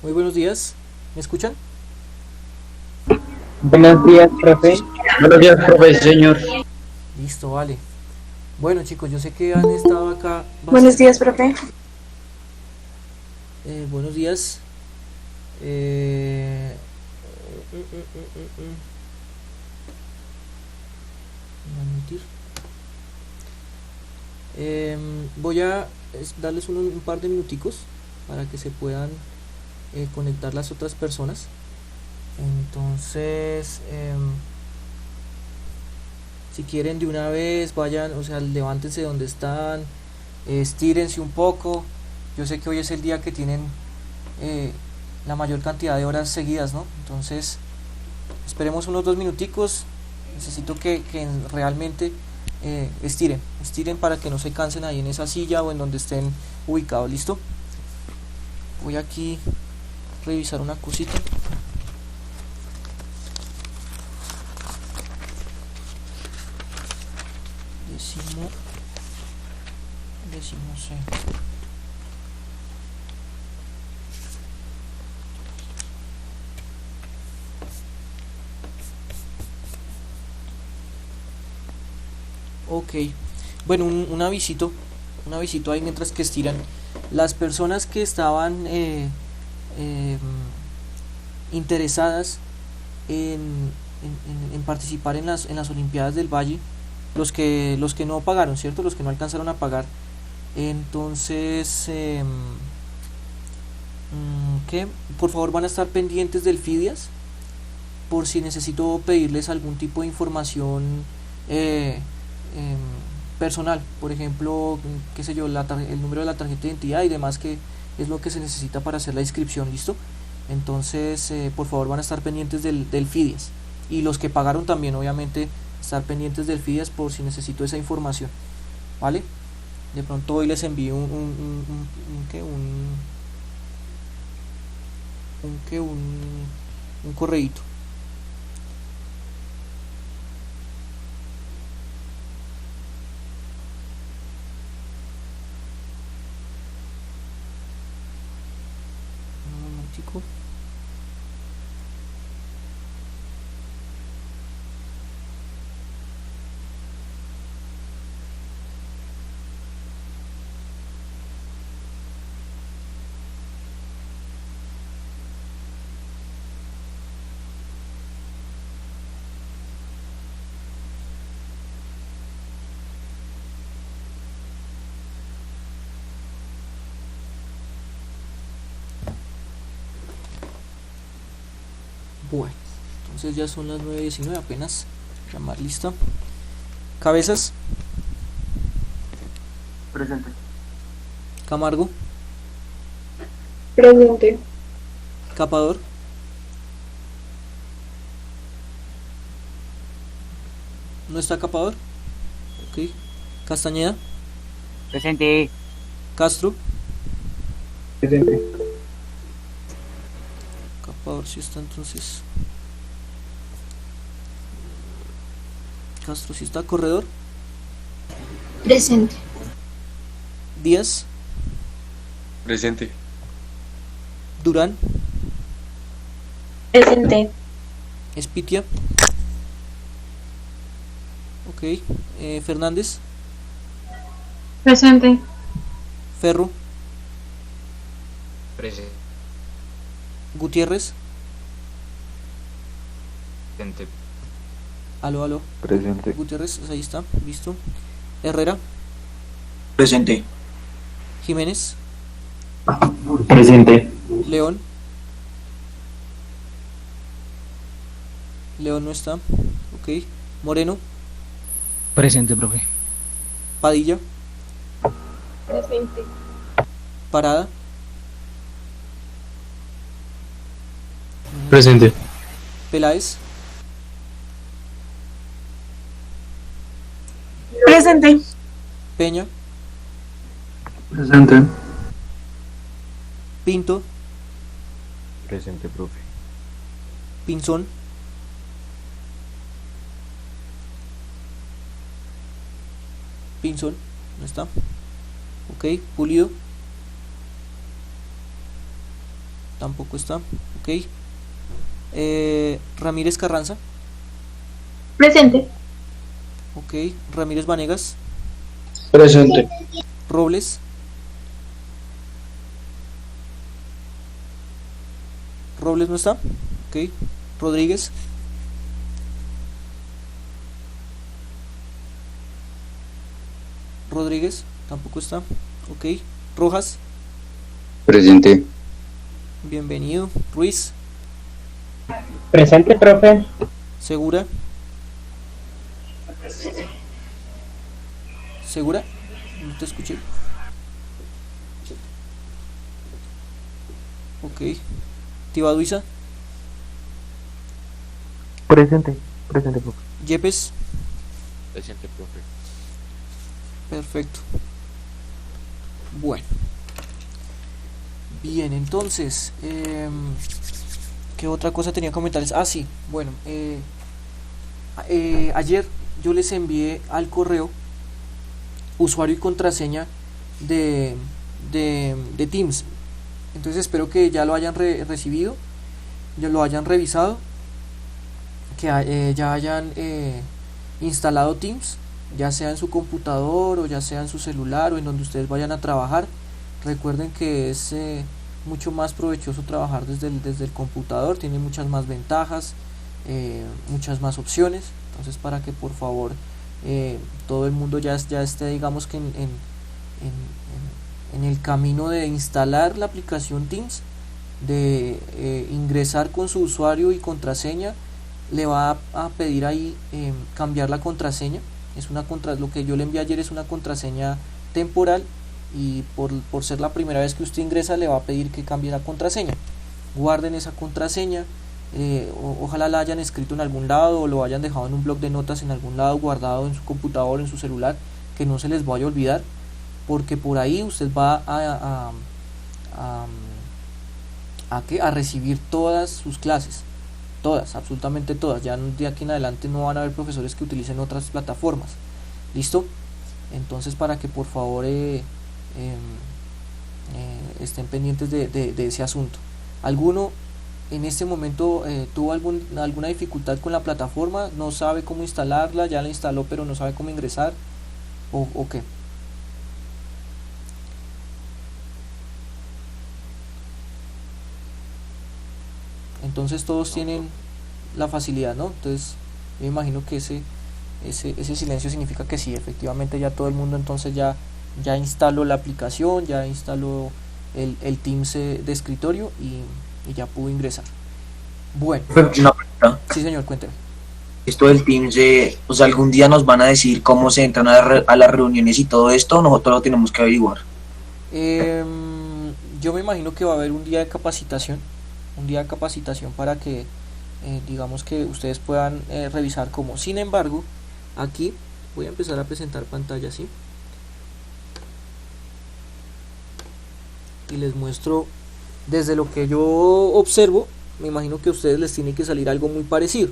Muy buenos días. ¿Me escuchan? Buenos días, profe. Buenos días, profe, señor. Listo, vale. Bueno, chicos, yo sé que han estado acá Buenos bastante. días, profe. Buenos días. Eh, mm, mm, mm, mm, mm. No voy a mentir. Voy a darles un par de minuticos para que se puedan conectar las otras personas. Entonces, si quieren de una vez, vayan, o sea, levántense donde están, estírense un poco. Yo sé que hoy es el día que tienen eh, la mayor cantidad de horas seguidas, ¿no? Entonces, esperemos unos 2 minuticos. Necesito que realmente estiren para que no se cansen ahí en esa silla o en donde estén ubicados. ¿Listo? Voy aquí a revisar una cosita. Décimo, décimo C. Ok. Bueno, un avisito ahí mientras que estiran. Las personas que estaban eh, interesadas en participar en las Olimpiadas del Valle, los que no pagaron, ¿cierto? Los que no alcanzaron a pagar. Entonces, ¿qué? Por favor van a estar pendientes del FIDIAS por si necesito pedirles algún tipo de información eh, em, personal, por ejemplo, qué sé yo, el número de la tarjeta de identidad y demás, que es lo que se necesita para hacer la inscripción. ¿Listo? Entonces, por favor van a estar pendientes del FIDIAS, y los que pagaron también, obviamente, estar pendientes del FIDIAS por si necesito esa información, ¿vale? De pronto hoy les envío ¿qué? ¿Qué? Un correíto. Un momentico. Bueno, entonces ya son las 9:19 apenas. Llamar lista. Cabezas. Presente. Camargo. Presente. Capador. ¿No está Capador? Ok. Castañeda. Presente. Castro. Presente. Capador sí está, entonces. Castro sí está. Corredor. Presente. Díaz. Presente. Durán. Presente. Espitia. Ok. Fernández. Presente. Ferro. Presente. Gutiérrez. Aló, aló. Presente. Gutiérrez, ahí está. Listo. Herrera. Presente. Jiménez. Presente. León. León no está. Ok. Moreno. Presente, profe. Padilla. Presente. Parada. Presente. Peláez. Presente. Peña. Presente. Pinto. Presente, profe. Pinzón. Pinzón. No está. Ok. Pulido. tampoco está. Ok. Ramírez Carranza. Presente. Ok. Ramírez Vanegas. Presente. Robles. Robles no está. Ok. Rodríguez. Rodríguez tampoco está. Ok. Rojas. Presente. Bienvenido. Ruiz. Presente, profe. Segura. ¿Segura? No te escuché. Ok. Tibaduiza. Presente, profe. Yepes. Presente, profe. Perfecto. Bueno. Bien, entonces, ¿qué otra cosa tenía que comentarles? Ah, sí, bueno, ayer yo les envié al correo usuario y contraseña de Teams. Entonces espero que ya lo hayan recibido, ya lo hayan revisado, que ya hayan instalado Teams, ya sea en su computador o ya sea en su celular o en donde ustedes vayan a trabajar. Recuerden que es mucho más provechoso trabajar desde el computador, tiene muchas más ventajas, muchas más opciones. Entonces, para que por favor todo el mundo ya esté, digamos que en el camino de instalar la aplicación Teams, de ingresar con su usuario y contraseña, le va a pedir ahí cambiar la contraseña. Lo que yo le envié ayer es una contraseña temporal, y por ser la primera vez que usted ingresa le va a pedir que cambie la contraseña. Guarden esa contraseña, ojalá la hayan escrito en algún lado o lo hayan dejado en un bloc de notas en algún lado, guardado en su computador, en su celular, que no se les vaya a olvidar, porque por ahí usted va a recibir todas sus clases, todas, absolutamente todas. Ya de aquí en adelante no van a haber profesores que utilicen otras plataformas. ¿Listo? Entonces, para que por favor estén pendientes de ese asunto. ¿Alguno en este momento tuvo alguna dificultad con la plataforma? ¿No sabe cómo instalarla? ¿Ya la instaló pero no sabe cómo ingresar? ¿O qué? Entonces todos tienen la facilidad, ¿no? Entonces yo imagino que ese silencio significa que sí, efectivamente ya todo el mundo entonces ya instaló la aplicación, ya instaló el Teams de escritorio y ya pudo ingresar. Bueno, Una pregunta. sí señor, cuénteme. Esto del Teams, o sea, algún día nos van a decir cómo se entran a las reuniones y todo esto, nosotros lo tenemos que averiguar. Yo me imagino que va a haber un día de capacitación, para que digamos que ustedes puedan revisar cómo. Sin embargo, aquí voy a empezar a presentar pantalla, ¿sí? Y les muestro desde lo que yo observo. Me imagino que a ustedes les tiene que salir algo muy parecido,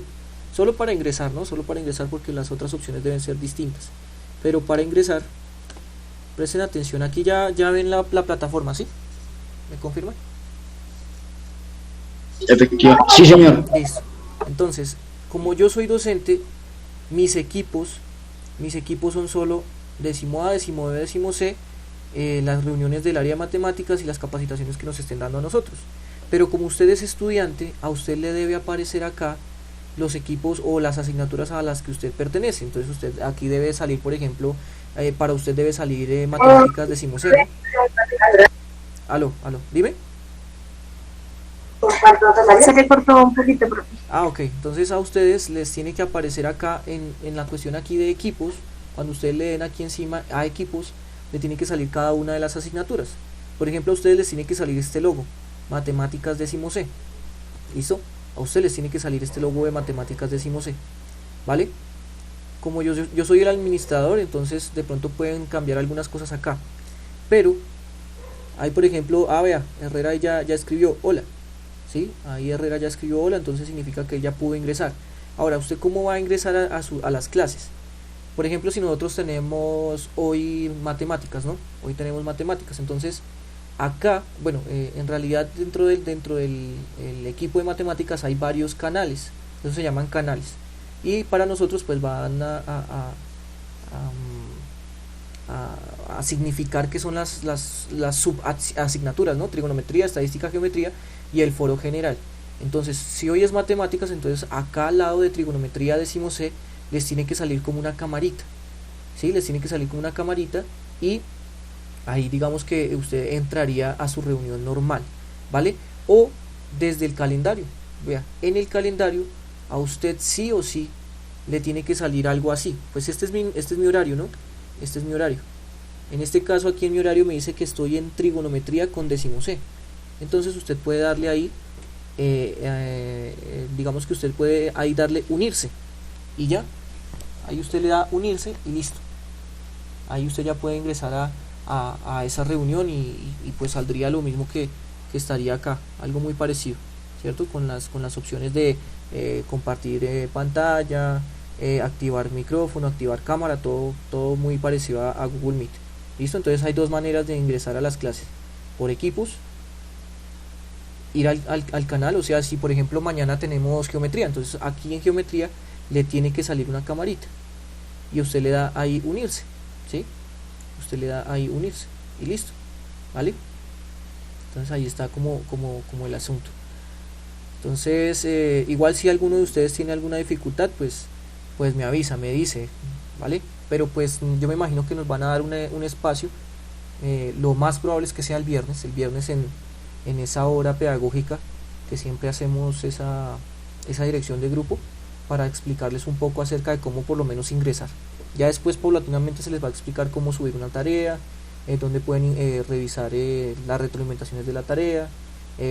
solo para ingresar, ¿no? Solo para ingresar, porque las otras opciones deben ser distintas, pero para ingresar presten atención. Aquí ya ven la plataforma, ¿sí? ¿Me confirman? Efectivamente. Sí, señor. Listo. Entonces, como yo soy docente, mis equipos son solo décimo A, décimo B, décimo C, las reuniones del área de matemáticas y las capacitaciones que nos estén dando a nosotros. Pero como usted es estudiante, a usted le debe aparecer acá los equipos o las asignaturas a las que usted pertenece. Entonces usted aquí debe salir, por ejemplo, para usted debe salir matemáticas décimo C, ¿no? Aló, dime. Se le cortó un poquito, profe. Ah, ok. Entonces a ustedes les tiene que aparecer acá en la cuestión aquí de equipos. Cuando ustedes le den aquí encima a equipos, le tiene que salir cada una de las asignaturas. Por ejemplo, a ustedes les tiene que salir este logo, matemáticas décimo C. ¿Listo? A ustedes les tiene que salir este logo de matemáticas décimo C. ¿Vale? Como yo soy el administrador, entonces de pronto pueden cambiar algunas cosas acá. Pero ahí, por ejemplo, vea, Herrera ya escribió hola. ¿Sí? Ahí Herrera ya escribió hola, entonces significa que ya pudo ingresar. Ahora, ¿usted cómo va a ingresar a las clases? Por ejemplo, si nosotros tenemos hoy matemáticas, ¿no? Hoy tenemos matemáticas, entonces acá, bueno, en realidad dentro del el equipo de matemáticas hay varios canales, eso se llaman canales, y para nosotros pues van a significar que son las subasignaturas, ¿no? Trigonometría, estadística, geometría y el foro general. Entonces, si hoy es matemáticas, entonces acá al lado de trigonometría décimo C les tiene que salir como una camarita, ¿sí? Les tiene que salir como una camarita y ahí digamos que usted entraría a su reunión normal, ¿vale? O desde el calendario, vea, en el calendario a usted sí o sí le tiene que salir algo así. Pues este es mi horario, ¿no? Este es mi horario. En este caso aquí en mi horario me dice que estoy en trigonometría con décimo C. Entonces usted puede darle ahí, digamos que usted puede ahí darle unirse y ya. Ahí usted le da unirse y listo. Ahí usted ya puede ingresar a esa reunión y pues saldría lo mismo que estaría acá, algo muy parecido, ¿cierto? Con las opciones de compartir pantalla, activar micrófono, activar cámara, todo muy parecido a Google Meet. ¿Listo? Entonces hay dos maneras de ingresar a las clases: por equipos, ir al canal, o sea, si por ejemplo mañana tenemos geometría, entonces aquí en geometría le tiene que salir una camarita y usted le da ahí unirse, ¿sí? Usted le da ahí unirse y listo, ¿vale? Entonces ahí está como el asunto. Entonces igual si alguno de ustedes tiene alguna dificultad, pues me avisa, me dice, ¿vale? Pero pues yo me imagino que nos van a dar un espacio, lo más probable es que sea el viernes en esa hora pedagógica que siempre hacemos esa dirección de grupo, para explicarles un poco acerca de cómo por lo menos ingresar. Ya después paulatinamente se les va a explicar cómo subir una tarea, dónde pueden revisar las retroalimentaciones de la tarea,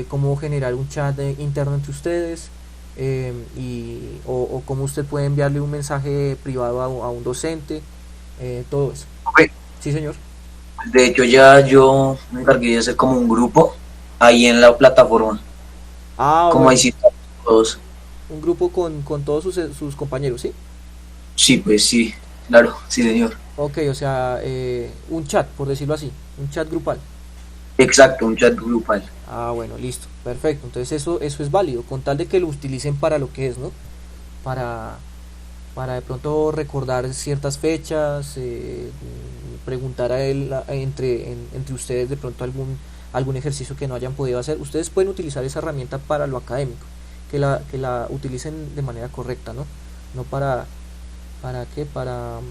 cómo generar un chat interno entre ustedes, o cómo usted puede enviarle un mensaje privado a un docente, todo eso. Ok. Sí, señor. De hecho, ya yo me encargué de hacer como un grupo ahí en la plataforma. Como Bueno, ahí sí estamos todos. un grupo con todos sus compañeros, ¿sí? Sí, pues sí, claro, sí, señor. Ok, o sea, un chat, por decirlo así, un chat grupal. Exacto, un chat grupal. Bueno, listo, perfecto. Entonces eso es válido, con tal de que lo utilicen para lo que es, ¿no? Para de pronto recordar ciertas fechas, preguntar a él entre ustedes de pronto algún ejercicio que no hayan podido hacer. Ustedes pueden utilizar esa herramienta para lo académico, que la utilicen de manera correcta, ¿no? No ¿para qué? Para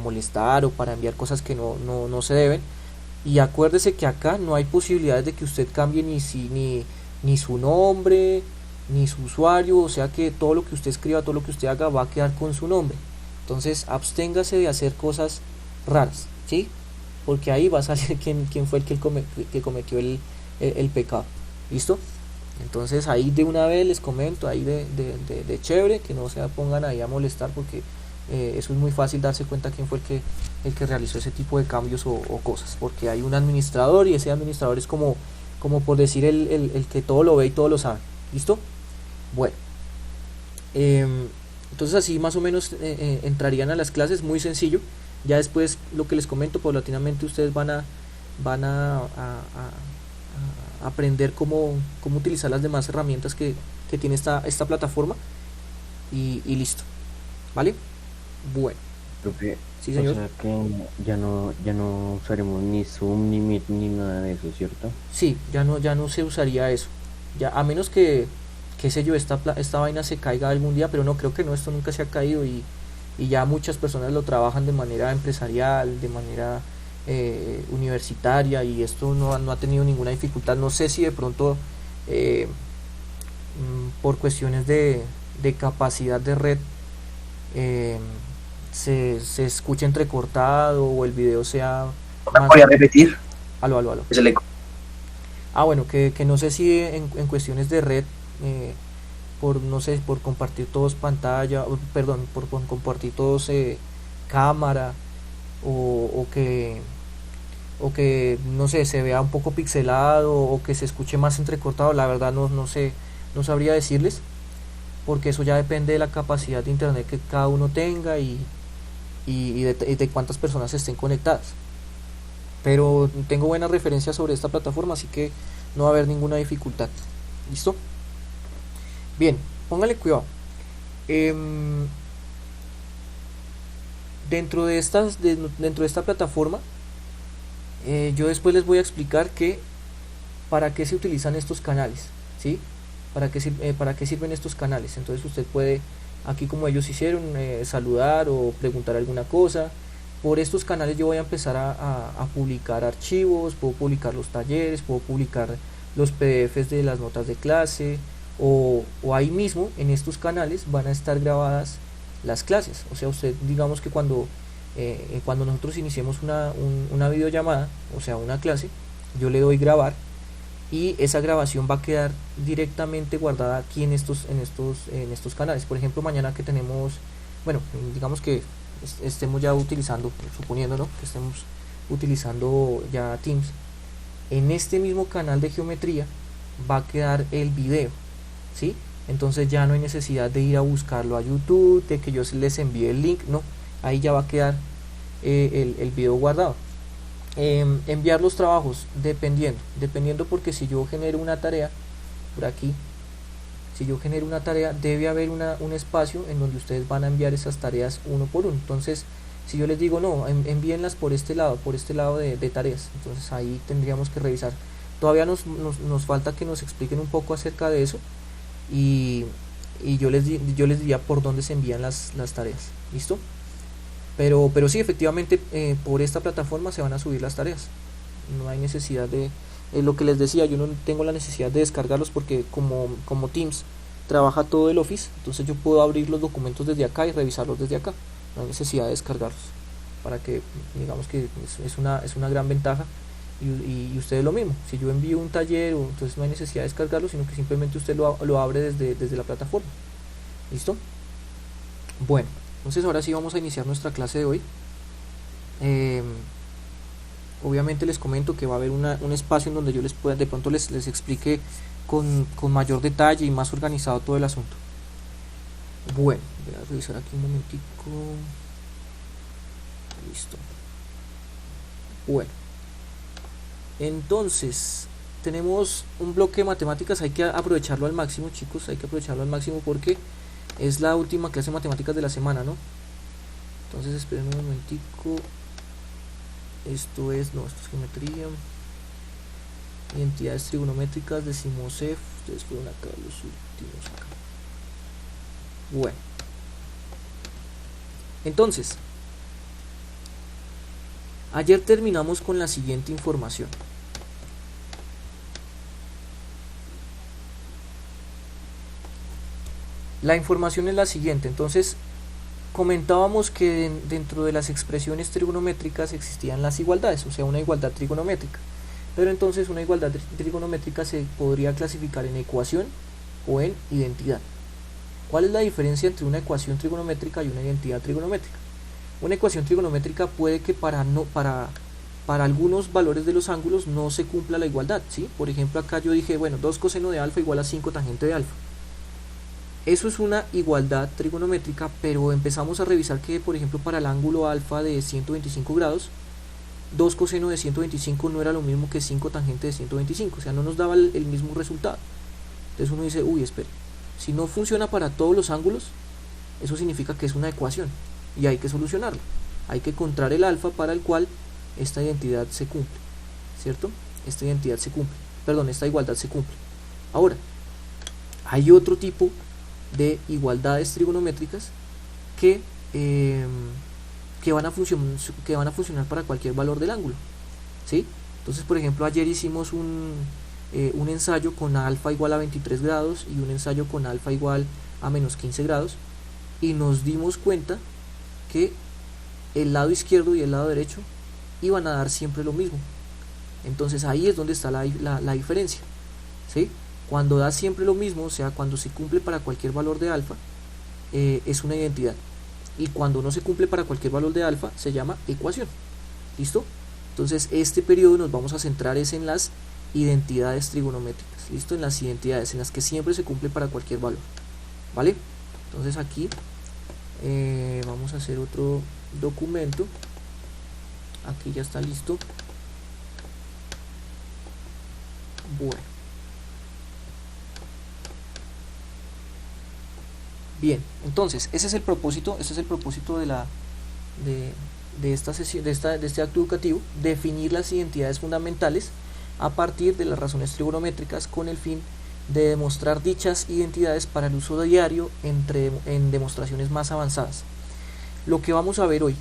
molestar o para enviar cosas que no se deben. Y acuérdese que acá no hay posibilidades de que usted cambie ni su nombre, ni su usuario, o sea que todo lo que usted escriba, todo lo que usted haga va a quedar con su nombre. Entonces absténgase de hacer cosas raras, ¿sí? Porque ahí va a salir quién fue el que cometió el pecado. ¿Listo? Entonces ahí de una vez les comento, ahí de chévere, que no se pongan ahí a molestar, porque eso es muy fácil darse cuenta quién fue el que realizó ese tipo de cambios o cosas, porque hay un administrador y ese administrador es como por decir el que todo lo ve y todo lo sabe. ¿Listo? Bueno, entonces así más o menos entrarían a las clases, muy sencillo. Ya después lo que les comento, paulatinamente ustedes van a aprender cómo utilizar las demás herramientas que tiene esta plataforma y listo, ¿vale? Bueno, Profe, sí, señor. o sea que ya no usaremos ni Zoom, ni Meet, ni nada de eso, ¿cierto? Sí, ya no se usaría eso, ya a menos que qué sé yo, esta vaina se caiga algún día, pero no, creo que no, esto nunca se ha caído y ya muchas personas lo trabajan de manera empresarial, de manera universitaria, y esto no ha tenido ninguna dificultad. No sé si de pronto por cuestiones de capacidad de red se escucha entrecortado o el video sea ¿Me más... voy a repetir? Aló. Que se le- Bueno, que no sé si en cuestiones de red, no sé, por compartir todos pantalla, perdón, por compartir todos cámara, o que no sé, se vea un poco pixelado o que se escuche más entrecortado. La verdad no sé, no sabría decirles, porque eso ya depende de la capacidad de internet que cada uno tenga y de cuántas personas estén conectadas. pero tengo buenas referencias sobre esta plataforma, así que no va a haber ninguna dificultad. ¿Listo? Bien, póngale cuidado. Dentro de esta plataforma, yo después les voy a explicar para qué se utilizan estos canales, ¿sí? Para qué sirven estos canales. Entonces usted puede, aquí como ellos hicieron, saludar o preguntar alguna cosa. Por estos canales yo voy a empezar a publicar archivos, puedo publicar los talleres, puedo publicar los PDFs de las notas de clase, o ahí mismo en estos canales van a estar grabadas las clases. O sea, usted, digamos que cuando nosotros iniciemos una videollamada, o sea una clase, yo le doy grabar y esa grabación va a quedar directamente guardada aquí en estos canales. Por ejemplo, mañana que tenemos, bueno, digamos que estemos ya utilizando, suponiendo, ¿no?, que estemos utilizando ya Teams, en este mismo canal de geometría va a quedar el video, ¿sí? Entonces ya no hay necesidad de ir a buscarlo a YouTube, de que yo les envíe el link, no, ahí ya va a quedar el video guardado. Enviar los trabajos, dependiendo, porque si yo genero una tarea por aquí, debe haber un espacio en donde ustedes van a enviar esas tareas uno por uno. Entonces, si yo les digo no, envíenlas por este lado de tareas, entonces ahí tendríamos que revisar. Todavía nos falta que nos expliquen un poco acerca de eso, y yo les diría por dónde se envían las tareas. ¿Listo? Pero sí, efectivamente, por esta plataforma se van a subir las tareas. No hay necesidad de, lo que les decía, yo no tengo la necesidad de descargarlos, porque como Teams trabaja todo el Office, entonces yo puedo abrir los documentos desde acá y revisarlos desde acá. No hay necesidad de descargarlos, para que, digamos que es una gran ventaja. Y ustedes lo mismo, si yo envío un taller, entonces no hay necesidad de descargarlo, sino que simplemente usted lo abre desde la plataforma. ¿Listo? Bueno, entonces ahora sí vamos a iniciar nuestra clase de hoy. Obviamente les comento que va a haber un espacio en donde yo de pronto les explique con mayor detalle y más organizado todo el asunto. Bueno, voy a revisar aquí un momentico. Listo. Bueno, entonces tenemos un bloque de matemáticas. Hay que aprovecharlo al máximo, chicos, hay que aprovecharlo al máximo porque es la última clase de matemáticas de la semana, ¿no? Entonces esperen un momentico. Esto es geometría, identidades trigonométricas, decimos F. Ustedes fueron acá los últimos acá. Bueno, entonces ayer terminamos con la siguiente información. La información es la siguiente. Entonces comentábamos que dentro de las expresiones trigonométricas existían las igualdades, o sea, una igualdad trigonométrica. Pero entonces una igualdad trigonométrica se podría clasificar en ecuación o en identidad. ¿Cuál es la diferencia entre una ecuación trigonométrica y una identidad trigonométrica? Una ecuación trigonométrica puede que para algunos valores de los ángulos no se cumpla la igualdad, ¿sí? Por ejemplo, acá yo dije, bueno, 2 coseno de alfa igual a 5 tangente de alfa. Eso es una igualdad trigonométrica, pero empezamos a revisar que, por ejemplo, para el ángulo alfa de 125 grados, 2 coseno de 125 no era lo mismo que 5 tangente de 125, o sea, no nos daba el mismo resultado. Entonces uno dice, uy, espere, si no funciona para todos los ángulos, eso significa que es una ecuación y hay que solucionarlo. Hay que encontrar el alfa para el cual esta identidad se cumple, ¿cierto? Esta igualdad se cumple. Ahora, hay otro tipo de igualdades trigonométricas que van a funcionar para cualquier valor del ángulo, ¿sí? Entonces, por ejemplo, ayer hicimos un ensayo con alfa igual a 23 grados y un ensayo con alfa igual a menos 15 grados, y nos dimos cuenta que el lado izquierdo y el lado derecho iban a dar siempre lo mismo. Entonces ahí es donde está la diferencia, ¿sí? Cuando da siempre lo mismo, o sea, cuando se cumple para cualquier valor de alfa, es una identidad. Y cuando no se cumple para cualquier valor de alfa, se llama ecuación. ¿Listo? Entonces, este periodo nos vamos a centrar en las identidades trigonométricas. ¿Listo? En las identidades, en las que siempre se cumple para cualquier valor. ¿Vale? Entonces aquí vamos a hacer otro documento. Aquí ya está listo. Bueno. Bien, entonces, ese es el propósito de la de esta sesión, de este acto educativo, definir las identidades fundamentales a partir de las razones trigonométricas con el fin de demostrar dichas identidades para el uso diario en demostraciones más avanzadas. Lo que vamos a ver hoy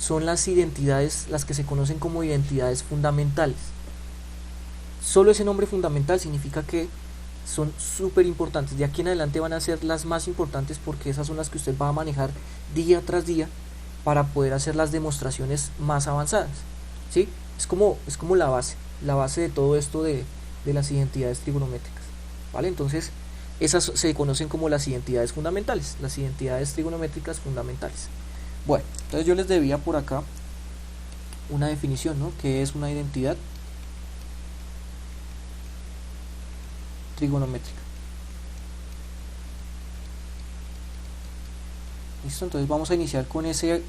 son las identidades, las que se conocen como identidades fundamentales. Solo ese nombre fundamental significa que son súper importantes. De aquí en adelante van a ser las más importantes porque esas son las que usted va a manejar día tras día para poder hacer las demostraciones más avanzadas, ¿sí? Es como la base de todo esto de las identidades trigonométricas, ¿vale? Entonces, esas se conocen como las identidades fundamentales, las identidades trigonométricas fundamentales. Bueno, entonces yo les debía por acá una definición, ¿no? ¿Qué es una identidad trigonométrica? ¿Listo? Entonces vamos a iniciar con ese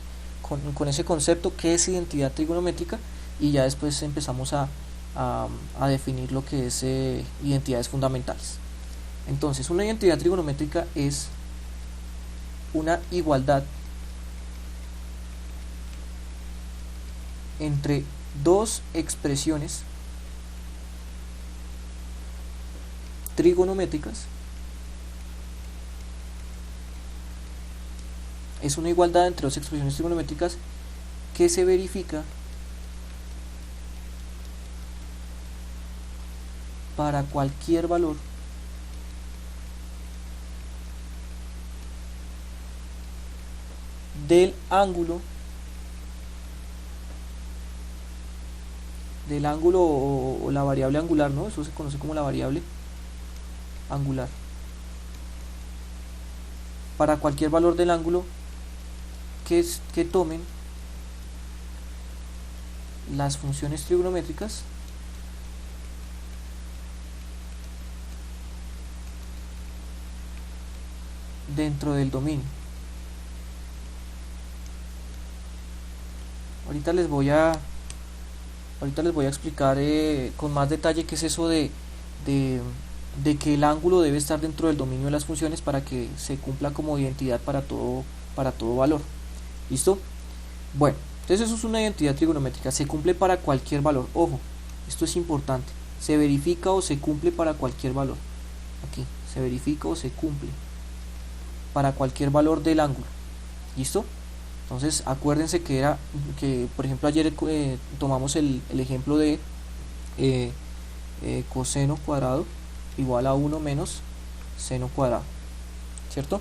concepto, que es identidad trigonométrica, y ya después empezamos a definir lo que es identidades fundamentales. Entonces, una identidad trigonométrica es una igualdad entre dos expresiones trigonométricas. Es una igualdad entre dos expresiones trigonométricas que se verifica para cualquier valor del ángulo o la variable angular, ¿no? Eso se conoce como la variable angular. Para cualquier valor del ángulo que tomen las funciones trigonométricas dentro del dominio. Ahorita les voy a explicar con más detalle qué es eso de que el ángulo debe estar dentro del dominio de las funciones para que se cumpla como identidad para todo valor. ¿Listo? Bueno, entonces eso es una identidad trigonométrica, se cumple para cualquier valor. Ojo, esto es importante, se verifica o se cumple para cualquier valor. Aquí, se verifica o se cumple para cualquier valor del ángulo. ¿Listo? Entonces acuérdense que por ejemplo ayer tomamos el ejemplo de coseno cuadrado igual a 1 menos seno cuadrado, ¿cierto?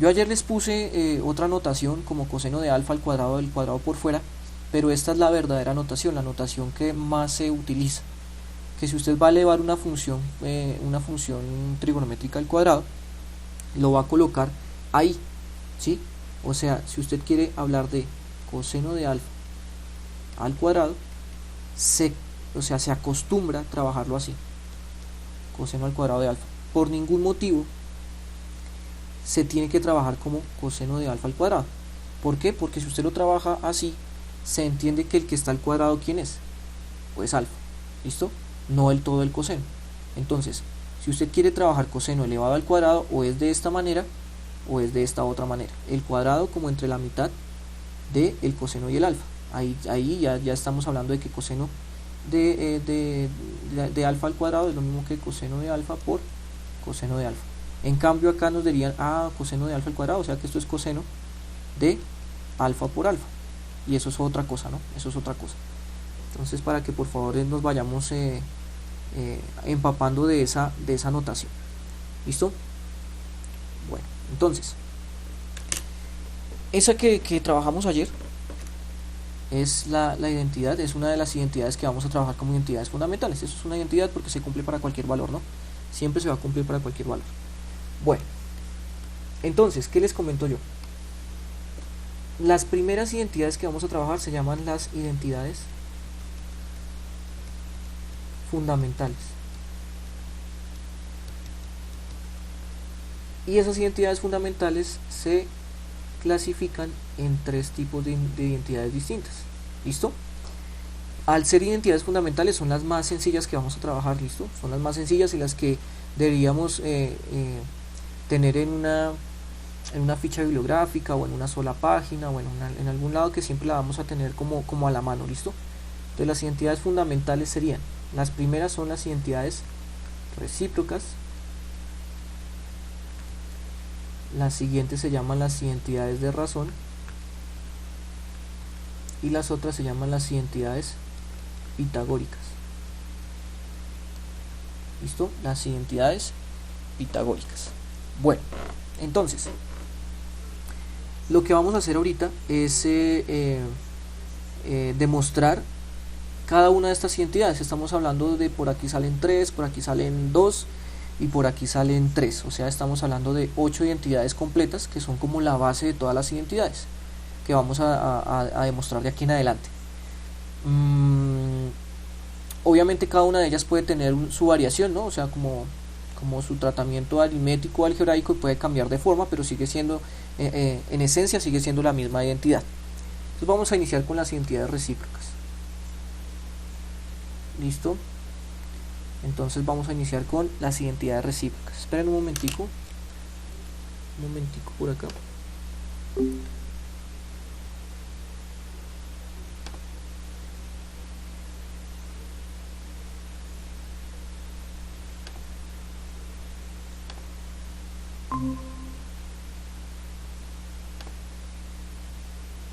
Yo ayer les puse otra notación como coseno de alfa al cuadrado del cuadrado por fuera, pero esta es la verdadera notación, la notación que más se utiliza. Que si usted va a elevar una función trigonométrica al cuadrado, lo va a colocar ahí, ¿sí? O sea, si usted quiere hablar de coseno de alfa al cuadrado, se acostumbra a trabajarlo así, coseno al cuadrado de alfa. Por ningún motivo se tiene que trabajar como coseno de alfa al cuadrado. ¿Por qué? Porque si usted lo trabaja así, se entiende que el que está al cuadrado, ¿quién es? Pues alfa, ¿listo? No el todo el coseno. Entonces, si usted quiere trabajar coseno elevado al cuadrado, o es de esta manera o es de esta otra manera, el cuadrado como entre la mitad del coseno y el alfa. Ahí ya estamos hablando de que coseno de alfa al cuadrado es lo mismo que coseno de alfa por coseno de alfa. En cambio acá nos dirían coseno de alfa al cuadrado, o sea que esto es coseno de alfa por alfa, y eso es otra cosa, ¿no? Eso es otra cosa. Entonces, para que por favor nos vayamos empapando de esa notación. ¿Listo? Bueno, entonces esa que trabajamos ayer es la identidad, es una de las identidades que vamos a trabajar como identidades fundamentales. Eso es una identidad porque se cumple para cualquier valor, ¿no? Siempre se va a cumplir para cualquier valor. Bueno, entonces, ¿qué les comento yo? Las primeras identidades que vamos a trabajar se llaman las identidades fundamentales. Y esas identidades fundamentales se clasifican en tres tipos de identidades distintas. ¿Listo? al ser identidades fundamentales son las más sencillas que vamos a trabajar, ¿listo? Son las más sencillas y las que deberíamos tener en una ficha bibliográfica o en una sola página o en algún lado, que siempre la vamos a tener como a la mano, ¿listo? Entonces las identidades fundamentales serían, las primeras son las identidades recíprocas, las siguientes se llaman las identidades de razón y las otras se llaman las identidades pitagóricas. ¿Listo? Las identidades pitagóricas. Bueno, entonces lo que vamos a hacer ahorita es demostrar cada una de estas identidades. Estamos hablando de por aquí salen 3, por aquí salen 2 y por aquí salen 3, o sea, estamos hablando de 8 identidades completas que son como la base de todas las identidades que vamos a demostrar de aquí en adelante. Obviamente cada una de ellas puede tener su variación, ¿no? O sea, como su tratamiento aritmético, algebraico, y puede cambiar de forma, pero sigue siendo, en esencia, sigue siendo la misma identidad. Entonces vamos a iniciar con las identidades recíprocas. ¿Listo? Entonces vamos a iniciar con las identidades recíprocas. Esperen un momentico por acá.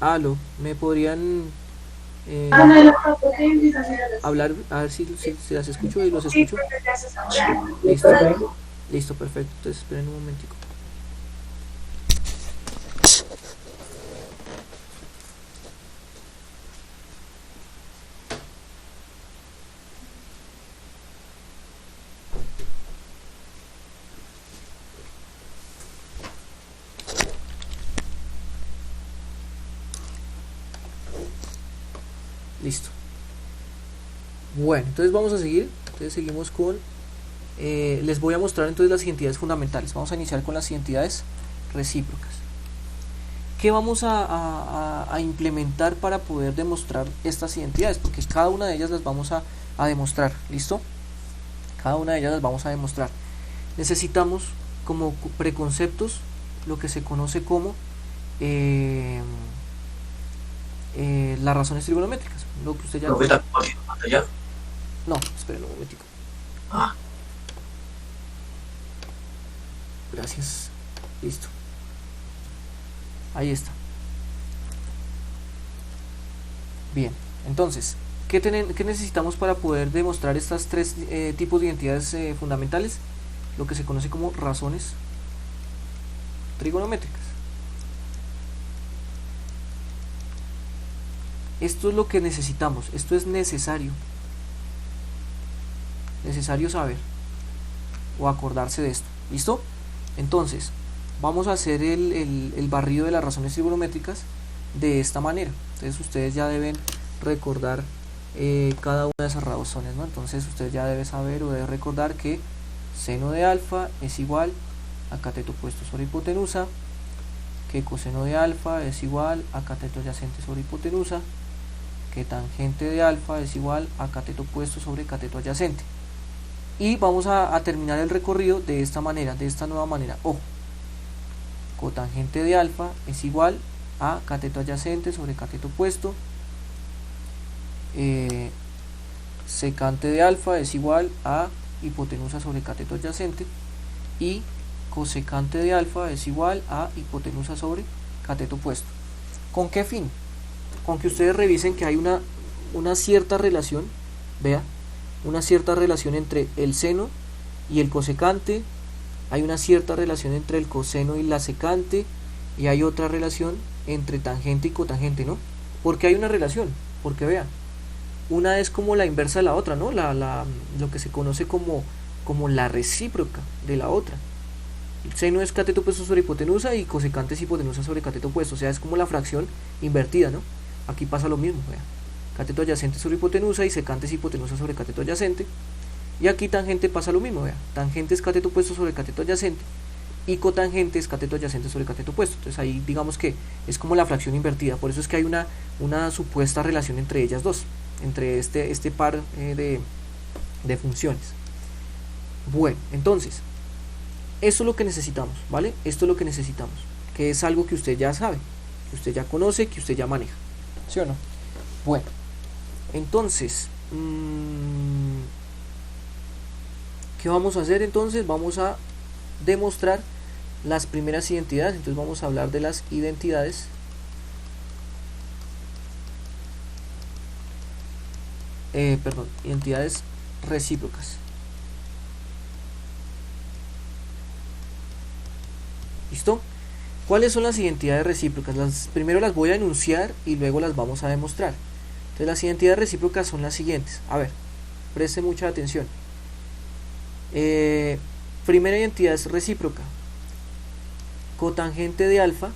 Aló, ¿me podrían hablar? A ver si las escucho y los escucho. Listo, listo, perfecto. Entonces esperen un momentico. Listo. Bueno, entonces vamos a seguir. Entonces seguimos con les voy a mostrar entonces las identidades fundamentales. Vamos a iniciar con las identidades recíprocas. ¿Qué vamos a implementar para poder demostrar estas identidades? Porque cada una de ellas las vamos a demostrar. ¿Listo? Cada una de ellas las vamos a demostrar. Necesitamos como preconceptos lo que se conoce como las razones trigonométricas, lo que usted ya... ¿No está compartiendo pantalla? No, esperen un momentico. Gracias. Listo. Ahí está. Bien, entonces, ¿qué necesitamos para poder demostrar estas tres tipos de identidades fundamentales? Lo que se conoce como razones trigonométricas. Esto es lo que necesitamos, esto es necesario saber o acordarse de esto. ¿Listo? Entonces, vamos a hacer el barrido de las razones trigonométricas de esta manera. Entonces ustedes ya deben recordar cada una de esas razones, ¿no? Entonces ustedes ya deben saber o deben recordar que seno de alfa es igual a cateto opuesto sobre hipotenusa, que coseno de alfa es igual a cateto adyacente sobre hipotenusa, que tangente de alfa es igual a cateto opuesto sobre cateto adyacente. Y vamos a terminar el recorrido de esta manera, de esta nueva manera. Ojo, cotangente de alfa es igual a cateto adyacente sobre cateto opuesto, secante de alfa es igual a hipotenusa sobre cateto adyacente, y cosecante de alfa es igual a hipotenusa sobre cateto opuesto. ¿Con qué fin? Con que ustedes revisen que hay una cierta relación, vea, una cierta relación entre el seno y el cosecante, hay una cierta relación entre el coseno y la secante, y hay otra relación entre tangente y cotangente, ¿no? ¿Por qué hay una relación? Porque vea, una es como la inversa de la otra, ¿no? Lo que se conoce como la recíproca de la otra. El seno es cateto opuesto sobre hipotenusa y cosecante es hipotenusa sobre cateto opuesto, o sea, es como la fracción invertida, ¿no? Aquí pasa lo mismo, vea. Cateto adyacente sobre hipotenusa y secante es hipotenusa sobre cateto adyacente. Y aquí tangente pasa lo mismo, vea. Tangente es cateto opuesto sobre cateto adyacente y cotangente es cateto adyacente sobre cateto opuesto. Entonces ahí digamos que es como la fracción invertida, por eso es que hay una supuesta relación entre ellas dos. entre este par de funciones. Bueno, entonces, esto es lo que necesitamos, ¿vale? Esto es lo que necesitamos, que es algo que usted ya sabe, que usted ya conoce, que usted ya maneja, ¿sí o no? Bueno, entonces, ¿qué vamos a hacer entonces? Vamos a demostrar las primeras identidades. Entonces vamos a hablar de las identidades identidades recíprocas. ¿Listo? ¿Cuáles son las identidades recíprocas? Primero las voy a enunciar y luego las vamos a demostrar. Entonces las identidades recíprocas son las siguientes. A ver, preste mucha atención. Primera identidad es recíproca. Cotangente de alfa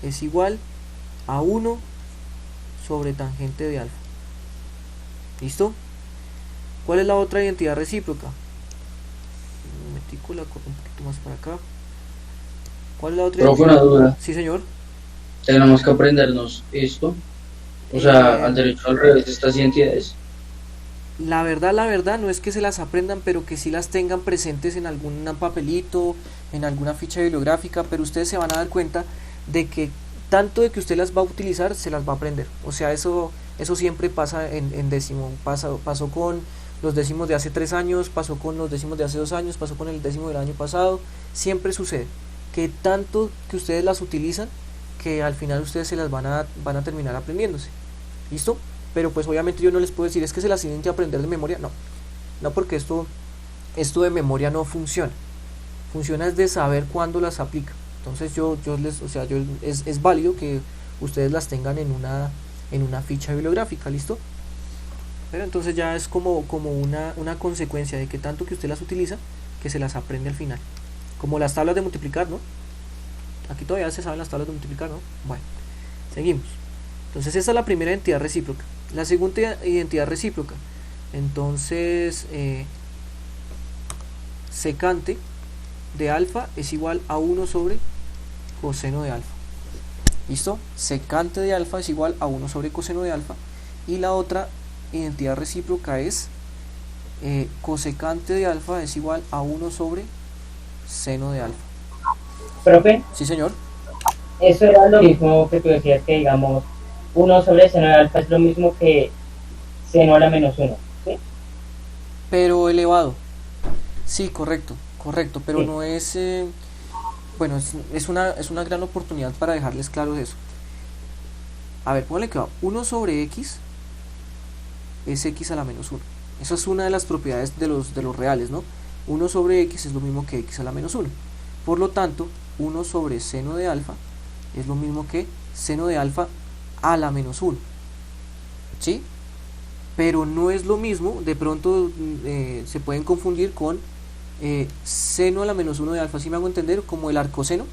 es igual a 1 sobre tangente de alfa. ¿Listo? ¿Cuál es la otra identidad recíproca? Un momentico, la corto un poquito más para acá. ¿Cuál es la otra Profe, identidad? una duda. Sí, señor. Tenemos que aprendernos esto. O sea, al derecho al revés de estas identidades. La verdad no es que se las aprendan, pero que sí las tengan presentes en algún papelito, en alguna ficha bibliográfica, pero ustedes se van a dar cuenta de que tanto de que usted las va a utilizar, se las va a aprender. O sea, eso siempre pasa en décimo. Pasó con los décimos de hace 3 años, pasó con los décimos de hace 2 años, pasó con el décimo del año pasado. Siempre sucede que tanto que ustedes las utilizan, que al final ustedes se las van a terminar aprendiéndose. ¿Listo? Pero pues obviamente yo no les puedo decir es que se las tienen que aprender de memoria. No, porque esto de memoria no funciona. Funciona es de saber cuándo las aplica. Entonces es válido que ustedes las tengan en una ficha bibliográfica. ¿Listo? Pero entonces ya es como una consecuencia de que tanto que usted las utiliza, que se las aprende al final. Como las tablas de multiplicar, ¿no? Aquí todavía se saben las tablas de multiplicar, ¿no? Bueno, seguimos. Entonces esta es la primera identidad recíproca. La segunda identidad recíproca, entonces secante de alfa es igual a 1 sobre coseno de alfa. ¿Listo? Secante de alfa es igual a 1 sobre coseno de alfa. Y la otra identidad recíproca es cosecante de alfa es igual a 1 sobre seno de alfa. Profe, Sí, señor. eso era lo mismo que tú decías, que digamos 1 sobre seno de alfa es lo mismo que seno a la menos 1, ¿sí? Pero elevado. Sí, correcto, pero Sí. no es... bueno, es una gran oportunidad para dejarles claro eso. A ver, póngale que va 1 sobre x es x a la menos 1. Eso es una de las propiedades de los reales, ¿no? 1 sobre x es lo mismo que x a la menos 1. Por lo tanto, 1 sobre seno de alfa es lo mismo que seno de alfa a la menos 1. ¿Sí? Pero no es lo mismo, de pronto se pueden confundir con seno a la menos 1 de alfa, ¿sí me hago entender? Como el arcoseno.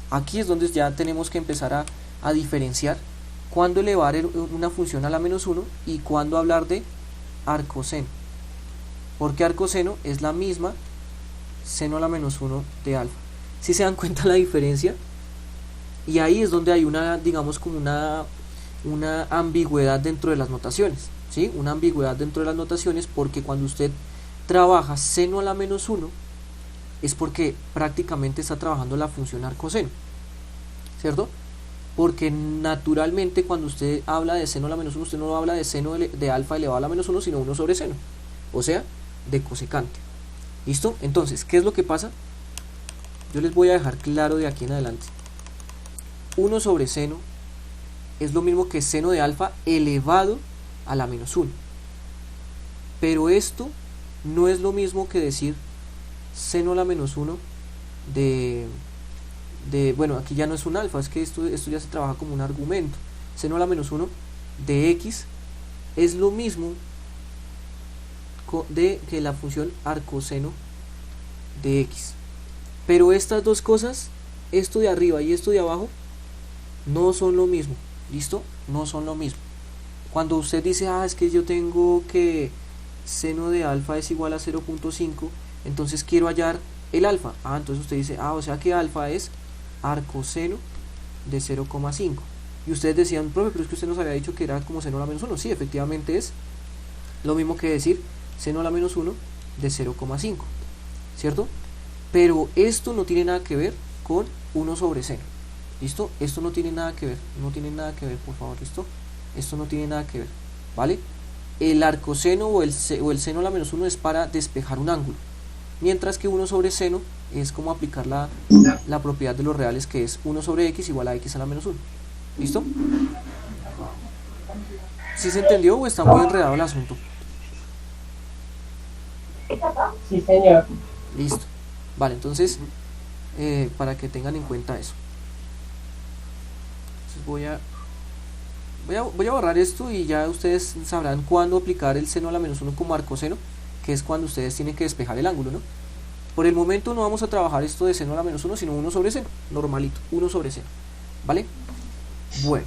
Aquí es donde ya tenemos que empezar a diferenciar cuándo elevar una función a la menos 1 y cuándo hablar de arcoseno. Porque arcoseno es la misma seno a la menos 1 de alfa. ¿Sí se dan cuenta la diferencia? Y ahí es donde hay digamos como una ambigüedad dentro de las notaciones, ¿sí? Una ambigüedad dentro de las notaciones, porque cuando usted trabaja seno a la menos 1 es porque prácticamente está trabajando la función arcoseno, ¿cierto? Porque naturalmente cuando usted habla de seno a la menos 1, usted no habla de seno de alfa elevado a la menos 1, sino 1 sobre seno, o sea, de cosecante. ¿Listo? Entonces, ¿qué es lo que pasa? Yo les voy a dejar claro de aquí en adelante. 1 sobre seno es lo mismo que seno de alfa elevado a la menos 1. Pero esto no es lo mismo que decir seno a la menos 1 bueno, aquí ya no es un alfa, es que esto ya se trabaja como un argumento. Seno a la menos 1 de x es lo mismo que la función arcoseno de x. Pero estas dos cosas, esto de arriba y esto de abajo, no son lo mismo. ¿Listo? No son lo mismo. Cuando usted dice, es que yo tengo que seno de alfa es igual a 0.5, entonces quiero hallar el alfa. Entonces usted dice, o sea que alfa es arcoseno de 0,5. Y ustedes decían, profe, pero es que usted nos había dicho que era como seno a la menos 1. Sí, efectivamente es lo mismo que decir seno a la menos 1 de 0,5, ¿cierto? Pero esto no tiene nada que ver con 1 sobre seno. ¿Listo? Esto no tiene nada que ver, por favor, ¿listo? Esto no tiene nada que ver, ¿vale? El arcoseno o el seno a la menos 1 es para despejar un ángulo, mientras que 1 sobre seno es como aplicar la propiedad de los reales, que es 1 sobre x igual a x a la menos 1. ¿Listo? ¿Sí se entendió o está muy enredado el asunto? Sí, señor. Listo. Vale, entonces, para que tengan en cuenta eso. Entonces voy a borrar esto y ya ustedes sabrán cuándo aplicar el seno a la menos 1 como arcoseno, que es cuando ustedes tienen que despejar el ángulo, ¿no? Por el momento no vamos a trabajar esto de seno a la menos 1, sino 1 sobre seno, normalito, 1 sobre seno, ¿vale? Bueno,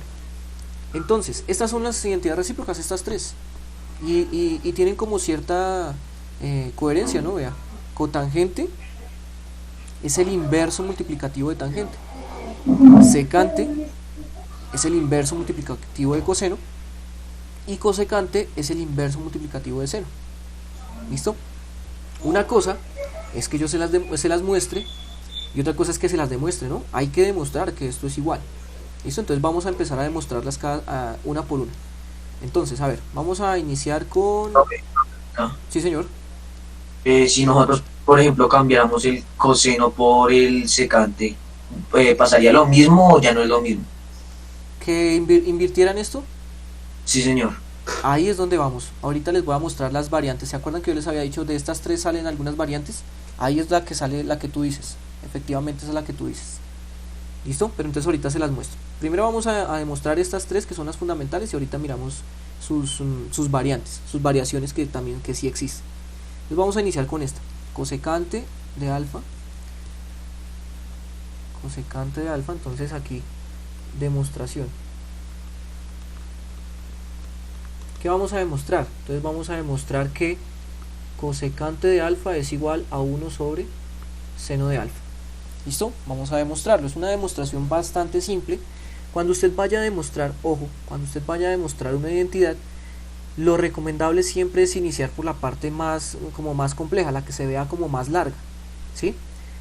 entonces, estas son las identidades recíprocas, estas tres, y tienen como cierta coherencia, ¿no? Vea, cotangente es el inverso multiplicativo de tangente, secante es el inverso multiplicativo de coseno, y cosecante es el inverso multiplicativo de seno. ¿Listo? Una cosa es que yo se las muestre, y otra cosa es que se las demuestre, ¿no? Hay que demostrar que esto es igual. ¿Listo? Entonces vamos a empezar a demostrarlas una por una. Entonces, a ver, vamos a iniciar con... Sí, señor. Si nosotros, por ejemplo, cambiáramos el coseno por el secante, ¿pasaría lo mismo o ya no es lo mismo? ¿Que invirtieran esto? Sí, señor. Ahí es donde vamos. Ahorita les voy a mostrar las variantes. ¿Se acuerdan que yo les había dicho de estas tres salen algunas variantes? Ahí es la que sale, la que tú dices. Efectivamente esa es la que tú dices. ¿Listo? Pero entonces ahorita se las muestro. Primero vamos a demostrar estas tres que son las fundamentales y ahorita miramos sus variantes, sus variaciones que sí existen. Entonces vamos a iniciar con esta. Cosecante de alfa. Cosecante de alfa, entonces aquí demostración. ¿Qué vamos a demostrar? Entonces vamos a demostrar que cosecante de alfa es igual a 1 sobre seno de alfa. ¿Listo? Vamos a demostrarlo. Es una demostración bastante simple. Cuando usted vaya a demostrar, ojo, cuando usted vaya a demostrar una identidad, lo recomendable siempre es iniciar por la parte más compleja, la que se vea como más larga, ¿sí?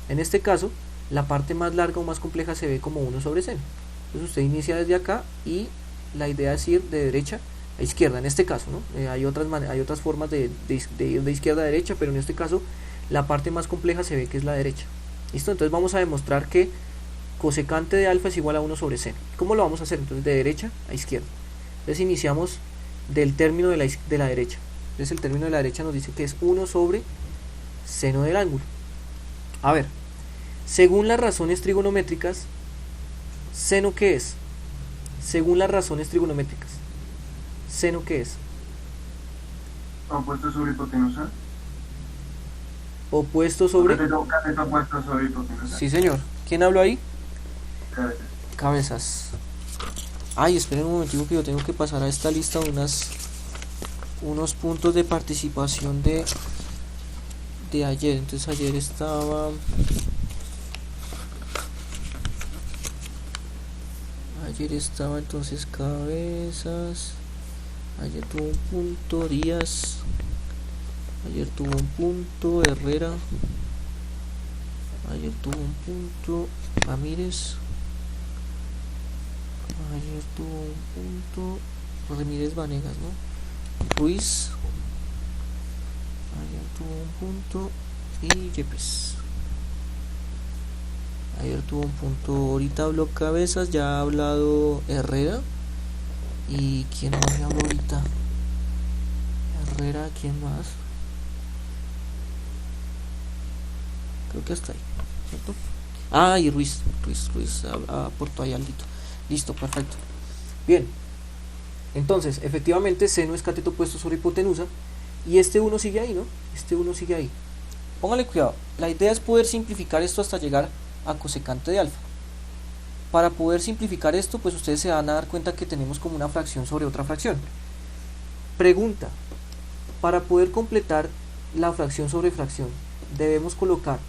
En este caso, la parte más larga o más compleja se ve como 1 sobre seno. Entonces usted inicia desde acá y la idea es ir de derecha a izquierda, en este caso, ¿no? Hay otras formas de ir de izquierda a derecha, pero en este caso la parte más compleja se ve que es la derecha. ¿Listo? Entonces vamos a demostrar que cosecante de alfa es igual a 1 sobre seno. ¿Cómo lo vamos a hacer? Entonces de derecha a izquierda. Entonces iniciamos del término de la derecha. Entonces el término de la derecha nos dice que es 1 sobre seno del ángulo. A ver, según las razones trigonométricas, ¿seno qué es? Según las razones trigonométricas, ¿seno qué es? Opuesto sobre hipotenusa. Opuesto sobre... Cateto opuesto sobre hipotenusa. Sí, señor. ¿Quién habló ahí? Cabezas. Cabezas. Ay, esperen un momentico que yo tengo que pasar a esta lista unos puntos de participación de ayer. Entonces ayer estaba... entonces Cabezas. Ayer tuvo un punto Díaz. Ayer tuvo un punto Herrera. Ayer tuvo un punto Ramírez. Ayer tuvo un punto Ramírez Vanegas, ¿no? Ruiz. Ayer tuvo un punto y Yepes. Ayer tuvo un punto. Ahorita habló Cabezas, ya ha hablado Herrera. ¿Y quién más me habló ahorita? Herrera, ¿quién más? Creo que hasta ahí, ¿cierto? Ah, y Ruiz aportó ahí alguito. Listo, perfecto. Bien, entonces, efectivamente, seno es cateto opuesto sobre hipotenusa. Y este 1 sigue ahí, ¿no? Este 1 sigue ahí. Póngale cuidado, la idea es poder simplificar esto hasta llegar a cosecante de alfa. Para poder simplificar esto, pues ustedes se van a dar cuenta que tenemos como una fracción sobre otra fracción. Pregunta, para poder completar la fracción sobre fracción, ¿debemos colocar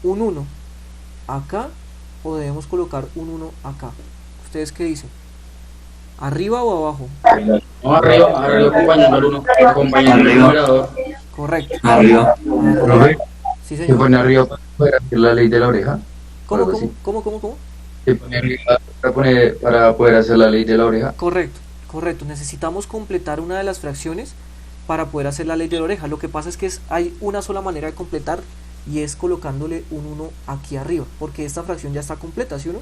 un 1 acá o debemos colocar un 1 acá? ¿Ustedes qué dicen? ¿Arriba o abajo? No, arriba, arriba acompañando al 1, acompañando al Arriba. numerador. Correcto. Arriba. Profe, Sí, se señor. pone arriba para poder hacer la ley de la oreja. ¿Cómo, algo cómo, así. cómo? Se pone arriba para poder hacer la ley de la oreja. Correcto. Necesitamos completar una de las fracciones para poder hacer la ley de la oreja. Lo que pasa es que hay una sola manera de completar y es colocándole un 1 aquí arriba, porque esta fracción ya está completa, ¿sí o no?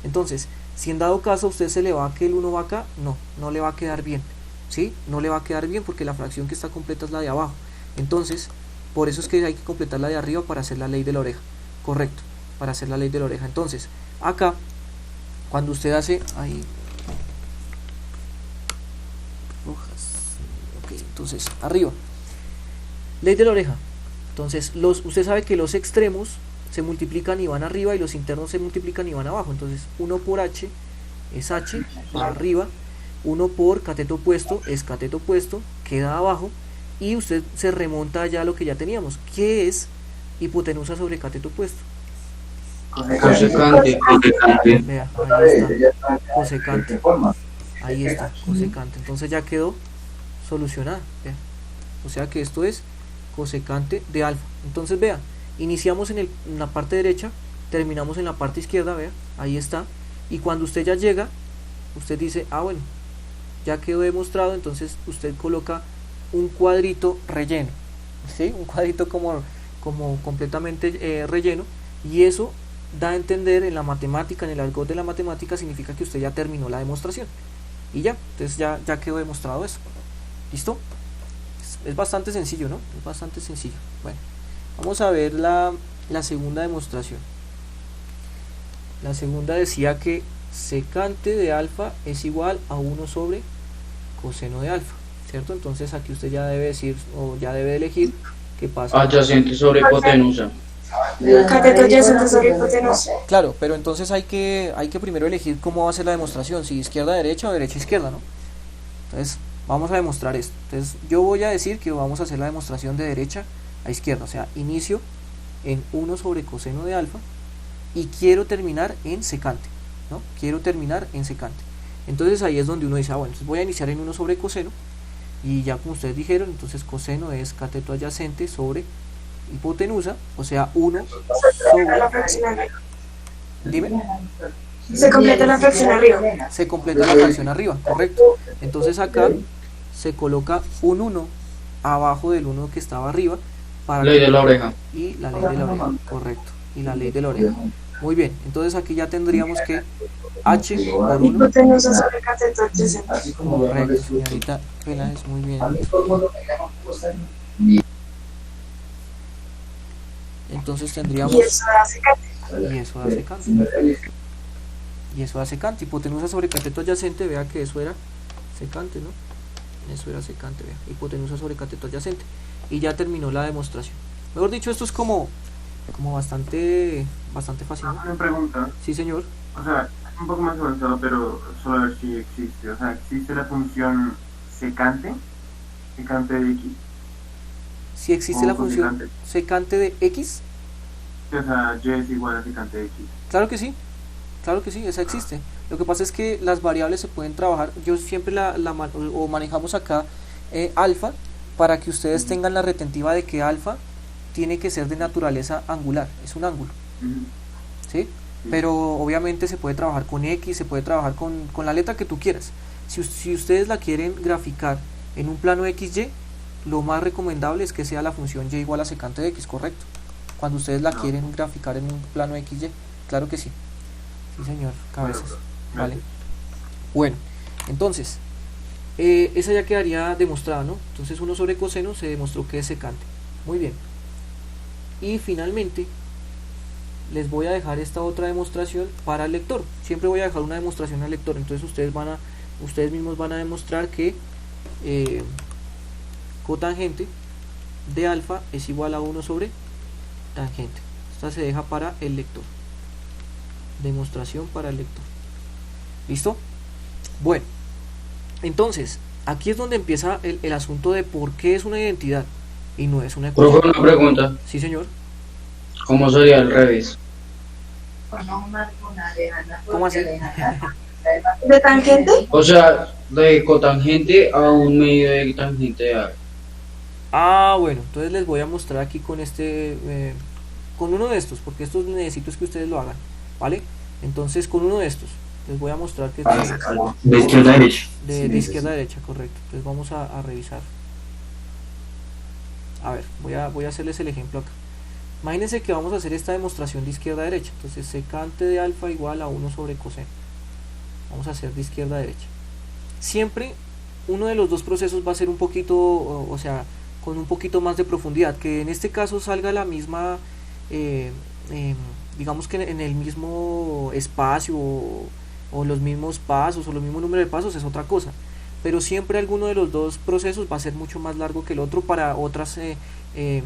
Entonces, si en dado caso a usted se le va que el 1 va acá, no le va a quedar bien, ¿sí? No le va a quedar bien porque la fracción que está completa es la de abajo. Entonces, por eso es que hay que completar la de arriba para hacer la ley de la oreja. Correcto, para hacer la ley de la oreja. Entonces, acá, cuando usted hace... ahí, rojas. Ok, entonces, arriba. Ley de la oreja. Entonces, usted sabe que los extremos se multiplican y van arriba y los internos se multiplican y van abajo. Entonces, 1 por h es h, va arriba. 1 por cateto opuesto es cateto opuesto, queda abajo. Y usted se remonta ya a lo que ya teníamos, que es hipotenusa sobre cateto opuesto. Cosecante. Vea, ahí está, cosecante. Ahí está, cosecante. Entonces ya quedó solucionada. Vea. O sea que esto es cosecante de alfa. Entonces vea, iniciamos en la parte derecha, terminamos en la parte izquierda, vea, ahí está. Y cuando usted ya llega, usted dice, bueno, ya quedó demostrado, entonces usted coloca un cuadrito relleno, ¿sí? Un cuadrito como completamente relleno, y eso da a entender en la matemática, en el argot de la matemática, significa que usted ya terminó la demostración. Y ya, entonces ya quedó demostrado eso. ¿Listo? Es bastante sencillo, ¿no? Es bastante sencillo. Bueno, vamos a ver la segunda demostración. La segunda decía que secante de alfa es igual a 1 sobre coseno de alfa, ¿cierto? Entonces aquí usted ya debe decir, o ya debe elegir qué pasa. Adyacente sobre hipotenusa. Cateto adyacente sobre hipotenusa. Claro, pero entonces hay que primero elegir cómo va a ser la demostración, si izquierda a derecha o derecha a izquierda, ¿no? Entonces vamos a demostrar esto. Entonces yo voy a decir que vamos a hacer la demostración de derecha a izquierda, o sea, inicio en 1 sobre coseno de alfa y quiero terminar en secante, ¿no? Quiero terminar en secante. Entonces ahí es donde uno dice, bueno, entonces voy a iniciar en 1 sobre coseno y ya como ustedes dijeron, entonces coseno es cateto adyacente sobre hipotenusa, o sea 1 sobre... La fracción arriba. Dime. Se completa la fracción arriba. Se completa la fracción arriba, correcto. Entonces acá se coloca un 1 abajo del 1 que estaba arriba para Ley de la oreja. y la ley de la oreja, correcto, y la ley de la oreja. Muy bien, entonces aquí ya tendríamos que h por 1, Hipotenusa sobre cateto adyacente. correcto, señorita Peláez, muy bien. Entonces tendríamos, Y eso da secante. y eso da secante. Y eso da secante, hipotenusa sobre cateto adyacente, vea que eso era secante, ¿no? Eso era secante, vea, hipotenusa sobre cateto adyacente. Y ya terminó la demostración. Mejor dicho, esto es como bastante fácil, ¿no? Una pregunta, Sí, señor. o sea, es un poco más avanzado, pero solo a ver si existe. O sea, ¿existe la función secante? Secante de X. Si existe o la función cosecante. secante de x, O sea, Y es igual a secante de X. claro que sí, esa existe. Lo que pasa es que las variables se pueden trabajar, yo siempre o manejamos acá alfa, para que ustedes tengan la retentiva de que alfa tiene que ser de naturaleza angular, es un ángulo, Ujú. ¿sí? Pero obviamente se puede trabajar con x, se puede trabajar con la letra que tú quieras. Si ustedes la quieren graficar en un plano XY, lo más recomendable es que sea la función y igual a secante de x, correcto. Cuando ustedes la quieren graficar en un plano XY, claro que sí. Sí, señor, cabezas. Vale. Bueno, entonces, esa ya quedaría demostrada, ¿no? Entonces 1 sobre coseno se demostró que es secante. Muy bien. Y finalmente, les voy a dejar esta otra demostración para el lector. Siempre voy a dejar una demostración al lector. Entonces ustedes mismos van a demostrar que cotangente de alfa es igual a 1 sobre tangente. Esta se deja para el lector. Demostración para el lector. ¿Listo? Bueno, entonces aquí es donde empieza el asunto de por qué es una identidad y no es una ecuación. Profe, una pregunta. Sí, señor. ¿Cómo sería al revés? ¿Cómo así? ¿De tangente? O sea, de cotangente a un medio de tangente de algo. Ah, bueno, entonces les voy a mostrar aquí con con uno de estos, porque estos necesito es que ustedes lo hagan, ¿vale? Entonces con uno de estos les voy a mostrar que es De izquierda a derecha. de izquierda a derecha, correcto. Entonces vamos a revisar. A ver, voy a hacerles el ejemplo acá. Imagínense que vamos a hacer esta demostración de izquierda a derecha. Entonces secante de alfa igual a 1 sobre coseno. Vamos a hacer de izquierda a derecha. Siempre uno de los dos procesos va a ser un poquito, o sea, con un poquito más de profundidad. Que en este caso salga la misma, digamos que en el mismo espacio o los mismos pasos o los mismos números de pasos es otra cosa. Pero siempre alguno de los dos procesos va a ser mucho más largo que el otro para otras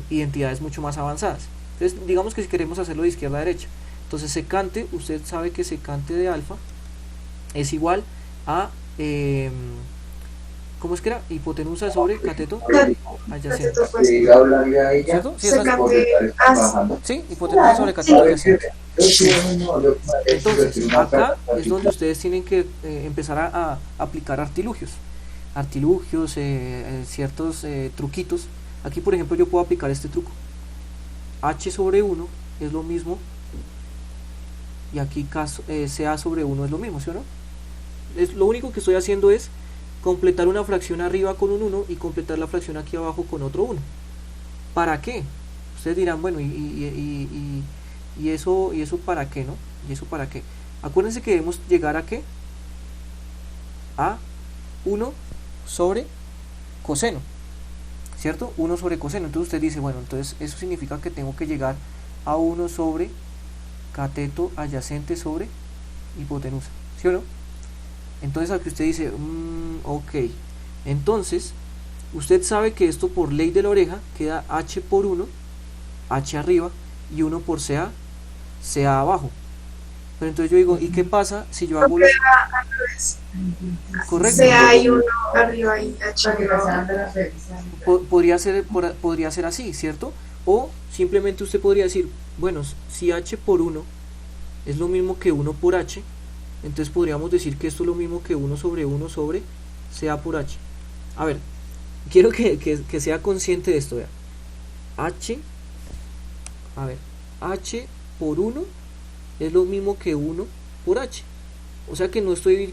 identidades mucho más avanzadas. Entonces digamos que si queremos hacerlo de izquierda a derecha, entonces secante, usted sabe que secante de alfa es igual a ¿cómo es que era? Hipotenusa sobre cateto adyacente. Cateto, pues. ¿Cierto? Sí, Secante. sí, hipotenusa sobre cateto adyacente. Entonces, acá es donde ustedes tienen que empezar a aplicar artilugios, ciertos truquitos. Aquí, por ejemplo, yo puedo aplicar este truco. H sobre 1 es lo mismo, y aquí CA sobre 1 es lo mismo, ¿sí o no? Lo único que estoy haciendo es completar una fracción arriba con un 1 y completar la fracción aquí abajo con otro 1. ¿Para qué? Ustedes dirán, bueno, ¿y eso para qué, no? ¿Y eso para qué? Acuérdense que debemos llegar a ¿qué? A 1 sobre coseno, ¿cierto? 1 sobre coseno. Entonces usted dice, bueno, entonces eso significa que tengo que llegar a 1 sobre cateto adyacente sobre hipotenusa, ¿sí o no? Entonces aquí usted dice, ok, entonces usted sabe que esto por ley de la oreja queda H por 1, H arriba, y 1 por CA abajo. Pero entonces yo digo, ¿y qué pasa si yo hago correcto? Sea hay uno arriba y H arriba. Podría ser así, ¿cierto? O simplemente usted podría decir, bueno, si H por 1 es lo mismo que 1 por H, entonces podríamos decir que esto es lo mismo que 1 sobre CA por H. A ver, quiero que sea consciente de esto, vea. H por 1 es lo mismo que 1 por H. O sea que no estoy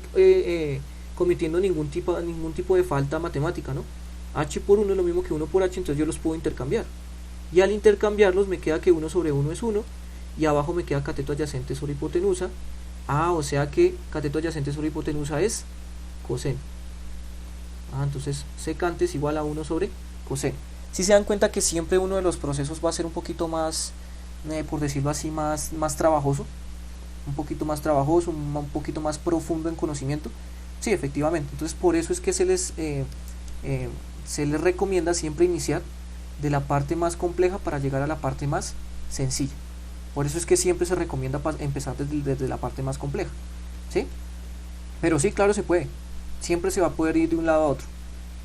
cometiendo ningún tipo de falta matemática, ¿no? H por 1 es lo mismo que 1 por H, entonces yo los puedo intercambiar. Y al intercambiarlos me queda que 1 sobre 1 es 1, y abajo me queda cateto adyacente sobre hipotenusa. O sea que cateto adyacente sobre hipotenusa es coseno. Entonces secante es igual a 1 sobre coseno. Si se dan cuenta que siempre uno de los procesos va a ser un poquito más, por decirlo así, más trabajoso, un poquito más profundo en conocimiento. Sí, efectivamente. Entonces por eso es que se les recomienda siempre iniciar de la parte más compleja para llegar a la parte más sencilla. Por eso es que siempre se recomienda empezar desde la parte más compleja, ¿sí? Pero sí, claro, se puede. Siempre se va a poder ir de un lado a otro.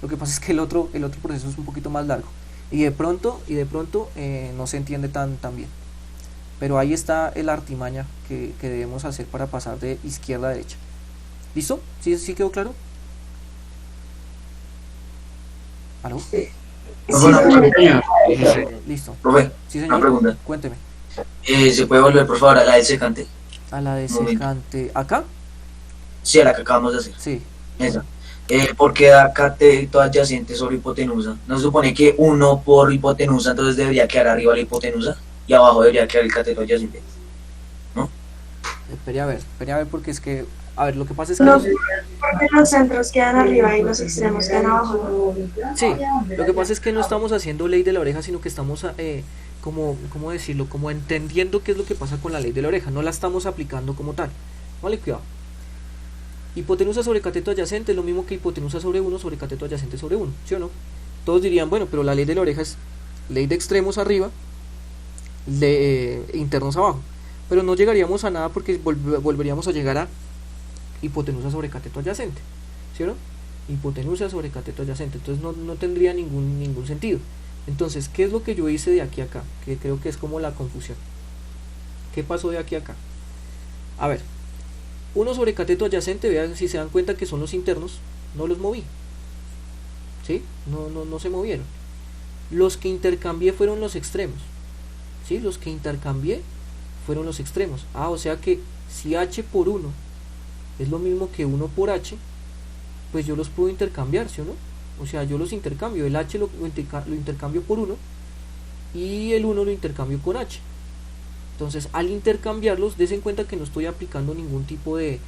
Lo que pasa es que el otro proceso es un poquito más largo. Y de pronto no se entiende tan bien. Pero ahí está la artimaña que debemos hacer para pasar de izquierda a derecha. ¿Listo? ¿Sí quedó claro? ¿Aló? Listo. Profe, Sí, señor. una pregunta. Cuénteme. ¿Se puede volver, por favor, a la del secante? A la de secante. ¿Acá? Sí, a la que acabamos de hacer. Sí. Esa. ¿Por qué da cateto adyacente sobre hipotenusa? ¿No se supone que 1 por hipotenusa entonces debería quedar arriba la hipotenusa y abajo debería quedar el cateto adyacente? ¿No? Espere a ver, porque es que, a ver, lo que pasa es que No, porque los centros quedan arriba y los extremos quedan abajo. sí, lo que pasa es que no estamos haciendo ley de la oreja, sino que estamos ¿cómo decirlo? Como entendiendo qué es lo que pasa con la ley de la oreja, no la estamos aplicando como tal. Vale, cuidado. Hipotenusa sobre cateto adyacente es lo mismo que hipotenusa sobre 1 sobre cateto adyacente sobre 1, ¿sí o no? Todos dirían, bueno, pero la ley de la oreja es ley de extremos arriba, de internos abajo. Pero no llegaríamos a nada porque volveríamos a llegar a hipotenusa sobre cateto adyacente, ¿sí o no? Hipotenusa sobre cateto adyacente, entonces no tendría ningún sentido. Entonces, ¿qué es lo que yo hice de aquí a acá? Que creo que es como la confusión. ¿Qué pasó de aquí a acá? A ver, 1 sobre cateto adyacente, vean si se dan cuenta que son los internos, no los moví, ¿sí? No se movieron. Los que intercambié fueron los extremos, ¿sí? Los que intercambié fueron los extremos. O sea que si h por 1 es lo mismo que 1 por h, pues yo los puedo intercambiar, ¿sí o no? O sea, yo los intercambio, el h lo intercambio por 1 y el 1 lo intercambio por h. Entonces, al intercambiarlos, des en cuenta que no estoy aplicando ningún tipo de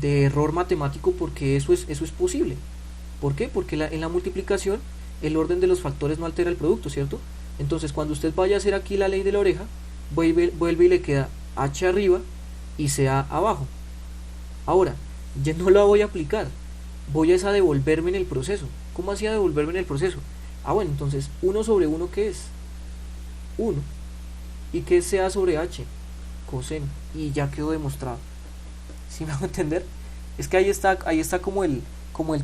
error matemático, porque eso es posible. ¿Por qué? Porque en la multiplicación el orden de los factores no altera el producto, ¿cierto? Entonces, cuando usted vaya a hacer aquí la ley de la oreja, vuelve y le queda h arriba y CA abajo. Ahora, ya no la voy a aplicar, voy a devolverme en el proceso. ¿Cómo hacía devolverme en el proceso? Bueno, entonces 1 sobre 1, ¿qué es? 1. ¿Y qué es CA sobre h? Coseno. Y ya quedó demostrado. ¿Sí me hago entender? Es que ahí está como el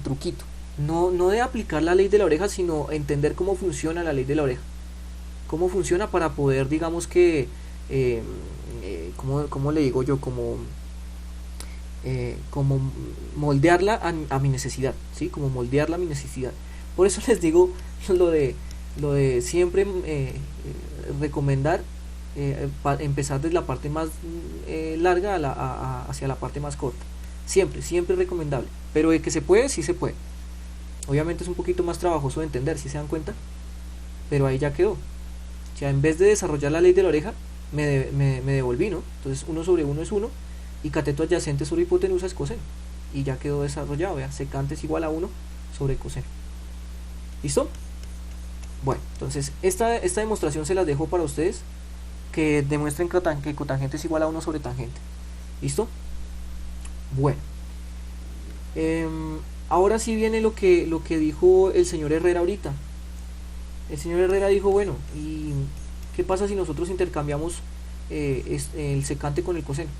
truquito. No de aplicar la ley de la oreja, sino entender cómo funciona la ley de la oreja. Cómo funciona para poder, digamos que, ¿cómo le digo yo? Como moldearla a mi necesidad, ¿sí? Como moldearla a mi necesidad. Por eso les digo lo de siempre recomendar empezar desde la parte más larga hacia la parte más corta. Siempre recomendable. Pero de que se puede, sí se puede. Obviamente es un poquito más trabajoso de entender, si se dan cuenta, pero ahí ya quedó. O sea, en vez de desarrollar la ley de la oreja, me devolví, ¿no? Entonces 1 sobre 1 es 1 y cateto adyacente sobre hipotenusa es coseno. Y ya quedó desarrollado, vea, secante es igual a 1 sobre coseno. ¿Listo? Bueno, entonces esta demostración se las dejo para ustedes, que demuestren que cotangente es igual a 1 sobre tangente. ¿Listo? Bueno. Ahora sí viene lo que dijo el señor Herrera ahorita. El señor Herrera dijo, bueno, ¿y qué pasa si nosotros intercambiamos el secante con el coseno?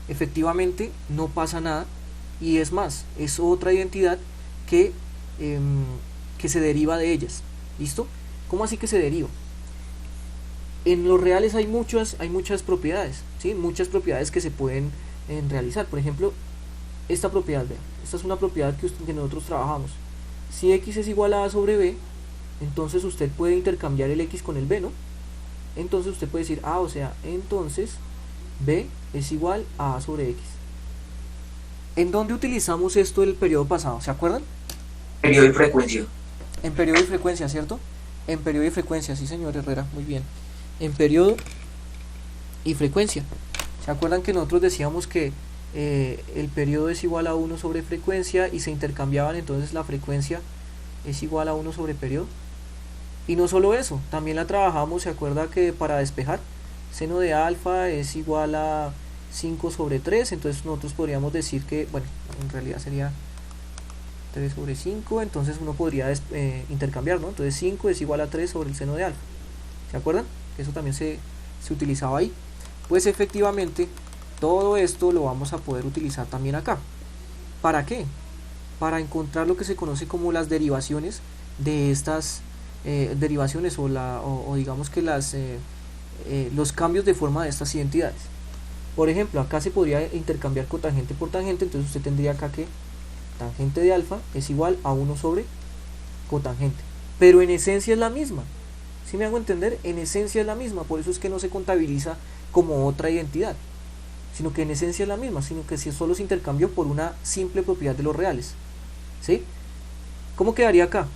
Efectivamente, no pasa nada, y es más, es otra identidad que se deriva de ellas. ¿Listo? ¿Cómo así que se deriva? En los reales hay muchas propiedades, ¿sí? Muchas propiedades que se pueden realizar. Por ejemplo, esta propiedad, vean, esta es una propiedad que nosotros trabajamos. Si x es igual a a sobre b, entonces usted puede intercambiar el x con el b, ¿no? Entonces usted puede decir, o sea, entonces b es igual a sobre x. ¿En dónde utilizamos esto el periodo pasado? ¿Se acuerdan? Periodo y frecuencia. En periodo y frecuencia, ¿cierto? En periodo y frecuencia, sí señor Herrera, muy bien. En periodo y frecuencia. ¿Se acuerdan que nosotros decíamos que el periodo es igual a 1 sobre frecuencia y se intercambiaban, entonces la frecuencia es igual a 1 sobre periodo? Y no solo eso, también la trabajamos, ¿se acuerda que para despejar? Seno de alfa es igual a 5 sobre 3, entonces nosotros podríamos decir que, bueno, en realidad sería 3 sobre 5, entonces uno podría intercambiar, ¿no? Entonces 5 es igual a 3 sobre el seno de alfa. ¿Se acuerdan? Que eso también se utilizaba ahí. Pues efectivamente, todo esto lo vamos a poder utilizar también acá. ¿Para qué? Para encontrar lo que se conoce como las derivaciones de estas derivaciones o digamos que los cambios de forma de estas identidades. Por ejemplo, acá se podría intercambiar cotangente por tangente, entonces usted tendría acá que tangente de alfa es igual a 1 sobre cotangente, pero en esencia es la misma. ¿Sí me hago entender? En esencia es la misma, por eso es que no se contabiliza como otra identidad, sino que en esencia es la misma, sino que si solo se intercambió por una simple propiedad de los reales. ¿Sí? ¿Cómo quedaría acá?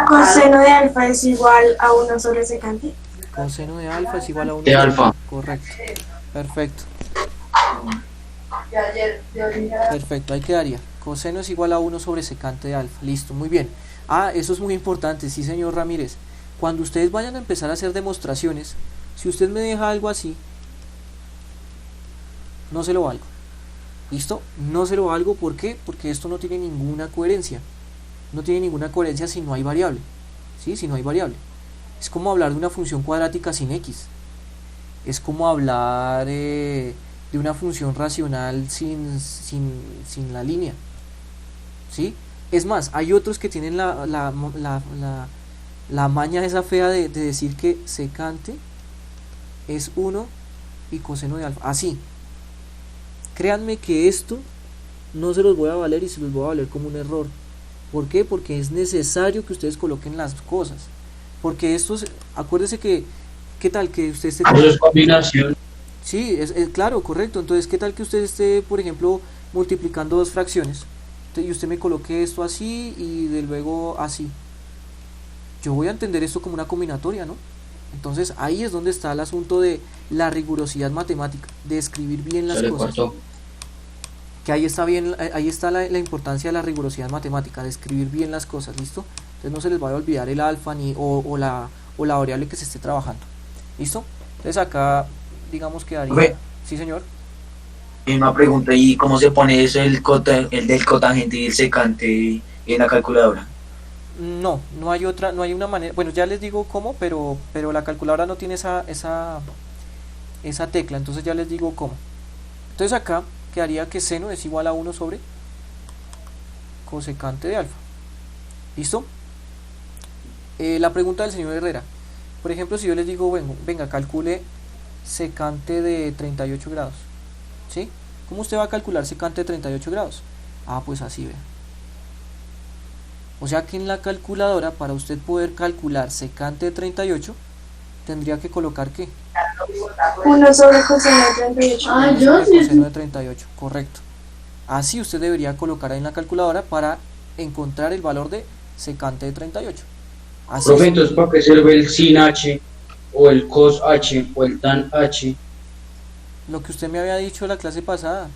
Coseno de alfa es igual a 1 sobre secante. Coseno de alfa es igual a 1 De alfa. Correcto. Perfecto. Perfecto, ahí quedaría. Coseno es igual a 1 sobre secante de alfa. Listo, muy bien. Eso es muy importante, sí señor Ramírez. Cuando ustedes vayan a empezar a hacer demostraciones, si usted me deja algo así, no se lo valgo. ¿Listo? No se lo valgo, ¿por qué? Porque esto no tiene ninguna coherencia. No tiene ninguna coherencia si no hay variable. ¿Sí? Si no hay variable. Es como hablar de una función cuadrática sin x. Es como hablar de una función racional sin la línea. ¿Sí? Es más, hay otros que tienen la maña esa fea de decir que secante es 1 y coseno de alfa. Así. Créanme que esto no se los voy a valer y se los voy a valer como un error. ¿Por qué? Porque es necesario que ustedes coloquen las cosas. Porque estos, acuérdense que, ¿qué tal que usted esté... Eso es combinación. Sí, es claro, correcto. Entonces, ¿qué tal que usted esté, por ejemplo, multiplicando dos fracciones? Y usted me coloque esto así y de luego así. Yo voy a entender esto como una combinatoria, ¿no? Entonces, ahí es donde está el asunto de la rigurosidad matemática, de escribir bien las Se le cosas. cortó. Que ahí está bien, ahí está la importancia de la rigurosidad matemática, de escribir bien las cosas, ¿listo? Entonces no se les vaya a olvidar el alfa ni o la variable que se esté trabajando. ¿Listo? Entonces acá, digamos que haría... Ve. Sí, señor. Una pregunta, ¿y cómo se pone eso el del cotangente y el secante en la calculadora? No hay otra, no hay una manera, bueno, ya les digo cómo, pero la calculadora no tiene esa tecla, entonces ya les digo cómo. Entonces acá quedaría que seno es igual a 1 sobre cosecante de alfa. ¿Listo? La pregunta del señor Herrera. Por ejemplo, si yo les digo, bueno, venga, calcule secante de 38 grados. ¿Sí? ¿Cómo usted va a calcular secante de 38 grados? Ah, pues así, vea. O sea que en la calculadora, para usted poder calcular secante de 38, tendría que colocar ¿qué? 1 sobre coseno de 38. Coseno de 38, correcto. Así usted debería colocar ahí en la calculadora para encontrar el valor de secante de 38. Así Profe, es. entonces, ¿para qué sirve el sin H, o el cos H, o el tan H? Lo que usted me había dicho en la clase pasada,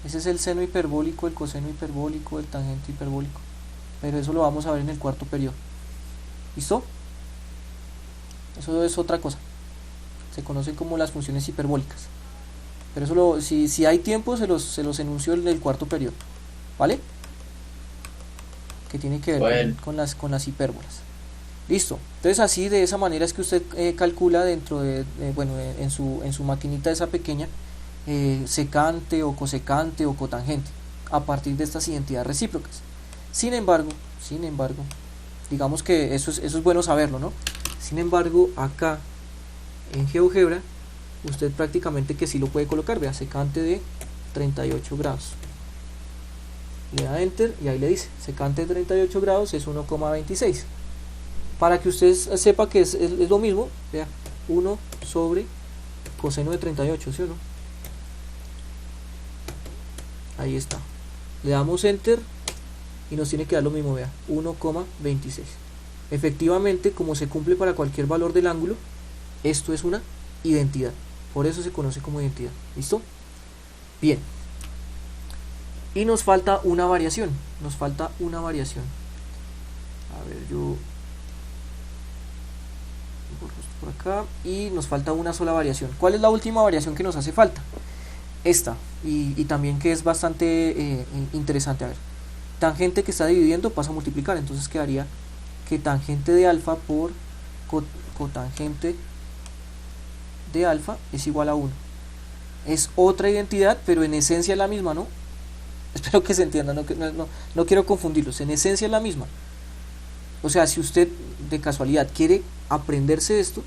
ese es el seno hiperbólico, el coseno hiperbólico, el tangente hiperbólico. Pero eso lo vamos a ver en el cuarto periodo. ¿Listo? Eso es otra cosa. Se conocen como las funciones hiperbólicas. Pero eso si hay tiempo se los enuncio en el cuarto periodo. ¿Vale? Que tiene que ver Bueno. con las hipérbolas. Listo. Entonces así de esa manera es que usted calcula dentro en su maquinita esa pequeña secante o cosecante o cotangente a partir de estas identidades recíprocas. Sin embargo, digamos que eso es bueno saberlo, ¿no? Sin embargo, acá en GeoGebra usted prácticamente que sí lo puede colocar, vea, secante de 38 grados. Le da enter y ahí le dice, secante de 38 grados es 1,26. Para que usted sepa que es lo mismo, vea, 1 sobre coseno de 38, ¿sí o no? Ahí está. Le damos enter y nos tiene que dar lo mismo, vea, 1,26. Efectivamente, como se cumple para cualquier valor del ángulo, esto es una identidad. Por eso se conoce como identidad. ¿Listo? Bien. Y nos falta una variación. A ver, yo borro esto por acá. Y nos falta una sola variación. ¿Cuál es la última variación que nos hace falta? Esta. Y también que es bastante interesante. A ver. Tangente que está dividiendo pasa a multiplicar. Entonces quedaría que tangente de alfa por cotangente de alfa es igual a 1. Es otra identidad, pero en esencia es la misma, ¿no? Espero que se entienda, no quiero confundirlos. En esencia es la misma. O sea, si usted de casualidad quiere aprenderse esto,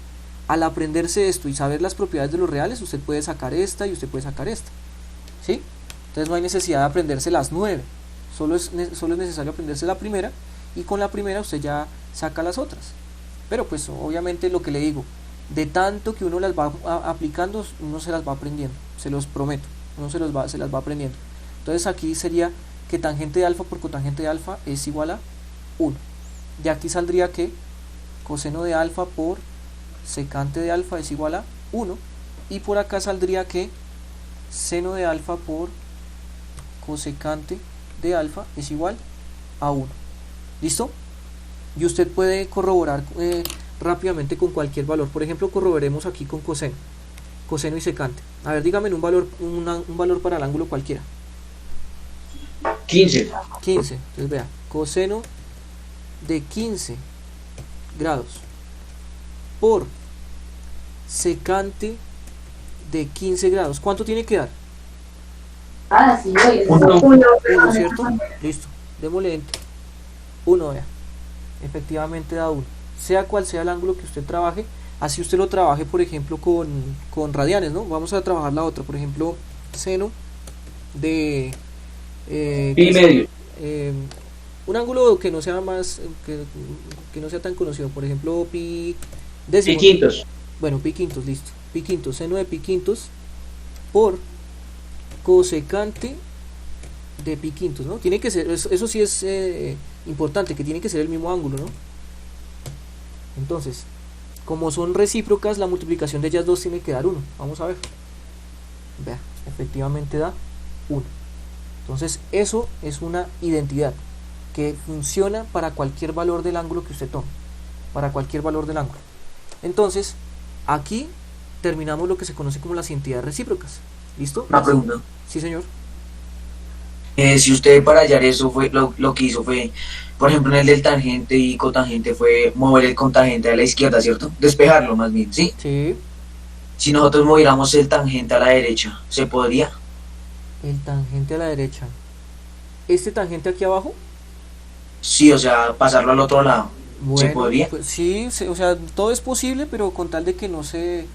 al aprenderse esto y saber las propiedades de los reales, usted puede sacar esta y usted puede sacar esta. ¿Sí? Entonces no hay necesidad de aprenderse las 9. Solo es necesario aprenderse la primera y con la primera usted ya saca las otras. Pero pues obviamente lo que le digo, de tanto que uno las va aplicando, uno se las va aprendiendo, se los prometo, uno se las va aprendiendo. Entonces aquí sería que tangente de alfa por cotangente de alfa es igual a 1. De aquí saldría que coseno de alfa por secante de alfa es igual a 1. Y por acá saldría que seno de alfa por cosecante de alfa es igual a 1. ¿Listo? Y usted puede corroborar rápidamente con cualquier valor. Por ejemplo, corroboremos aquí con coseno y secante. A ver, dígame un valor para el ángulo cualquiera. 15. Entonces vea, coseno de 15 grados por secante de 15 grados. ¿Cuánto tiene que dar? Sí, oye. 1. 1, ¿Cierto? Listo. Démosle enter. 1, vea. Efectivamente da 1. Sea cual sea el ángulo que usted trabaje, Así usted lo trabaje, por ejemplo, con radianes, ¿no? Vamos a trabajar la otra, por ejemplo, seno de Pi medio. un ángulo que no sea más que no sea tan conocido, por ejemplo, pi décimo. Pi quintos. Bueno, pi quintos, listo. Pi quintos, seno de pi quintos por cosecante de pi quintos, ¿no? Tiene que ser, eso sí es importante, que tiene que ser el mismo ángulo, ¿no? Entonces, como son recíprocas, la multiplicación de ellas dos tiene que dar 1. Vamos a ver. Vea, efectivamente da 1. Entonces, eso es una identidad que funciona para cualquier valor del ángulo que usted tome. Para cualquier valor del ángulo. Entonces, aquí terminamos lo que se conoce como las identidades recíprocas. ¿Listo? Una pregunta. Sí, señor. Si usted para hallar eso fue lo que hizo fue, por ejemplo, en el del tangente y cotangente fue mover el cotangente a la izquierda, ¿cierto? Despejarlo más bien, ¿sí? Sí. Si nosotros moviéramos el tangente a la derecha, ¿se podría? El tangente a la derecha. ¿Este tangente aquí abajo? Sí, o sea, pasarlo al otro lado. Bueno, ¿Se podría? pues sí, o sea, todo es posible, pero con tal de que no se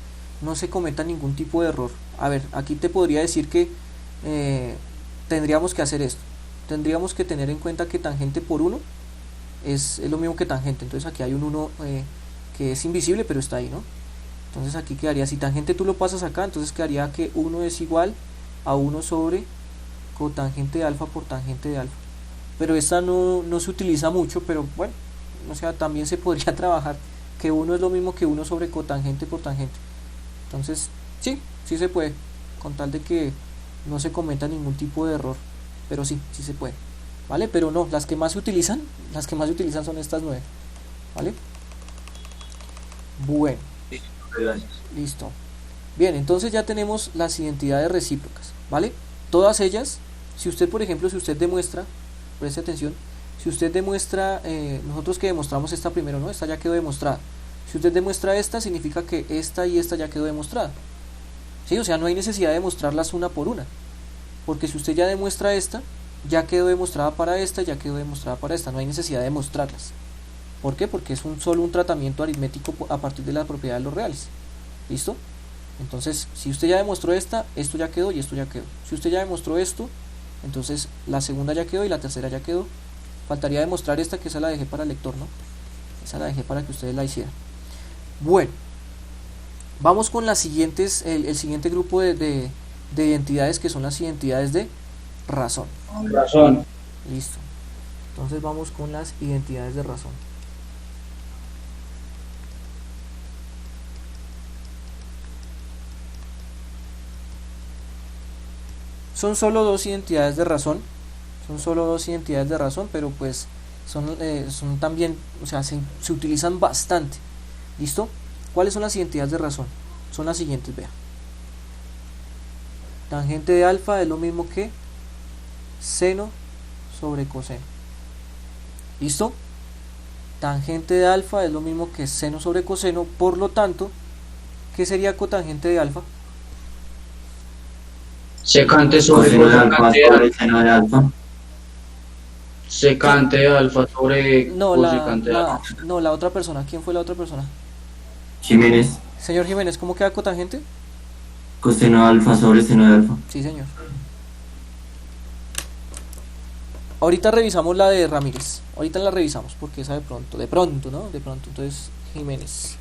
cometa ningún tipo de error. A ver, aquí te podría decir que tendríamos que hacer esto. Tendríamos que tener en cuenta que tangente por 1 es lo mismo que tangente. Entonces aquí hay un 1 que es invisible, pero está ahí, ¿no? Entonces aquí quedaría, si tangente tú lo pasas acá, entonces quedaría que 1 es igual a 1 sobre cotangente de alfa por tangente de alfa. Pero esta no se utiliza mucho, pero bueno, o sea, también se podría trabajar que 1 es lo mismo que 1 sobre cotangente por tangente. Entonces, sí se puede, con tal de que no se cometa ningún tipo de error, pero sí se puede, ¿vale? Pero no, las que más se utilizan son estas 9, ¿vale? Bueno, Gracias. listo. Bien, entonces ya tenemos las identidades recíprocas, ¿vale? Todas ellas, si usted, por ejemplo, si usted demuestra, preste atención, si usted demuestra, nosotros que demostramos esta primero, ¿no? Esta ya quedó demostrada. Si usted demuestra esta, significa que esta y esta ya quedó demostrada. ¿Sí? O sea, no hay necesidad de demostrarlas una por una. Porque si usted ya demuestra esta, ya quedó demostrada para esta, ya quedó demostrada para esta. No hay necesidad de demostrarlas. ¿Por qué? Porque es solo un tratamiento aritmético a partir de la propiedad de los reales. ¿Listo? Entonces, si usted ya demostró esta, esto ya quedó y esto ya quedó. Si usted ya demostró esto, entonces la segunda ya quedó y la tercera ya quedó. Faltaría demostrar esta, que esa la dejé para el lector, ¿no? Esa la dejé para que ustedes la hicieran. Bueno, vamos con las siguientes, el siguiente grupo de identidades, que son las identidades de razón. Razón. Listo. Entonces vamos con las identidades de razón. Son solo dos identidades de razón. Pero pues son también, o sea, se utilizan bastante. ¿Listo? ¿Cuáles son las identidades de razón? Son las siguientes, vea. Tangente de alfa es lo mismo que seno sobre coseno. ¿Listo? Tangente de alfa es lo mismo que seno sobre coseno, por lo tanto, ¿qué sería cotangente de alfa? Secante sobre Coseno de alfa cosecante de sobre alfa. seno de alfa. Secante de alfa sobre No, cosecante de alfa. la otra persona. ¿Quién fue la otra persona? Jiménez, Señor Jiménez, ¿cómo queda cotangente? coseno de alfa sobre seno de alfa. Sí, señor. Ahorita revisamos la de Ramírez. Ahorita la revisamos porque esa de pronto, ¿no? De pronto, entonces Jiménez.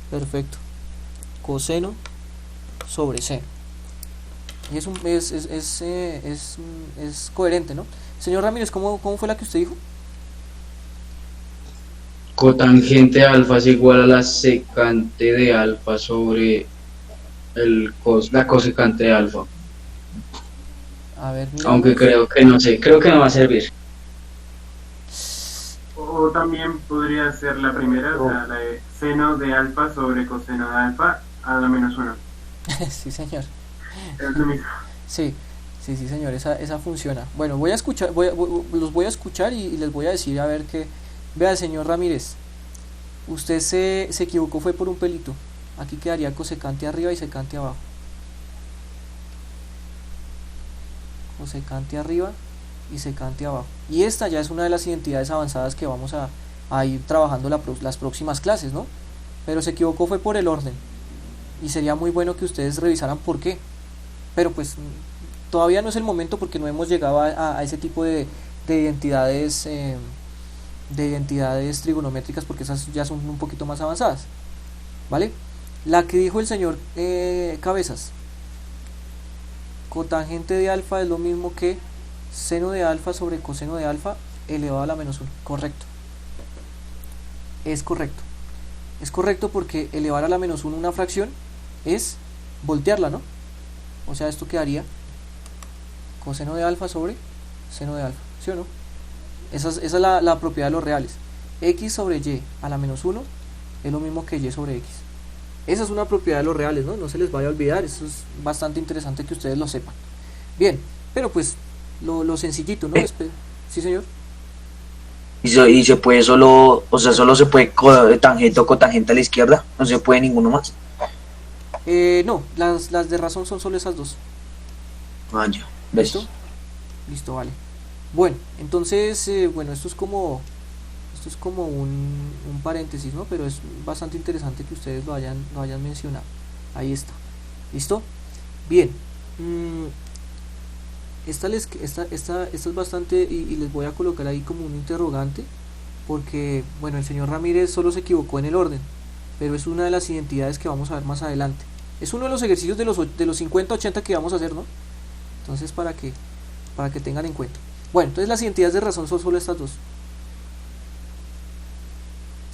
Perfecto. Coseno sobre seno. Y es coherente, ¿no? Señor Ramírez, ¿cómo fue la que usted dijo? Cotangente de alfa es igual a la secante de alfa sobre la cosecante de alfa. A ver, mira. Aunque creo que no va a servir. O también podría ser la primera, o sea, la de seno de alfa sobre coseno de alfa a la menos 1. Sí, señor. Es lo mismo. Sí, señor, esa funciona. Bueno, voy a escuchar, los voy a escuchar y les voy a decir a ver qué. Vea, señor Ramírez, usted se equivocó, fue por un pelito. Aquí quedaría cosecante arriba y secante abajo. Cosecante arriba y secante abajo. Y esta ya es una de las identidades avanzadas que vamos a a ir trabajando las próximas clases, ¿no? Pero se equivocó fue por el orden, y sería muy bueno que ustedes revisaran por qué, pero pues todavía no es el momento porque no hemos llegado a ese tipo de identidades trigonométricas, porque esas ya son un poquito más avanzadas, ¿vale? La que dijo el señor Cabezas, cotangente de alfa es lo mismo que seno de alfa sobre coseno de alfa elevado a la menos 1. Correcto. Es correcto. Es correcto porque elevar a la menos 1 una fracción es voltearla, ¿no? O sea, esto quedaría coseno de alfa sobre seno de alfa, ¿sí o no? Esa es la propiedad de los reales. X sobre y a la menos 1 es lo mismo que y sobre x. Esa es una propiedad de los reales, ¿no? No se les vaya a olvidar, eso es bastante interesante que ustedes lo sepan. Bien, pero pues lo sencillito, ¿no? Sí, señor. Y se puede solo, o sea, solo se puede tangente o cotangente a la izquierda, no se puede ninguno más. No, las de razón son solo esas dos. Ah, ya, ¿ves? ¿Listo? Listo, vale. Bueno, entonces, bueno, esto es como un paréntesis, ¿no? Pero es bastante interesante que ustedes lo hayan mencionado. Ahí está. ¿Listo? Bien. Esta es bastante, y les voy a colocar ahí como un interrogante, porque, bueno, el señor Ramírez solo se equivocó en el orden, pero es una de las identidades que vamos a ver más adelante. Es uno de los ejercicios de los 50-80 que vamos a hacer, ¿no? Entonces, para que tengan en cuenta. Bueno, entonces las identidades de razón son solo estas dos.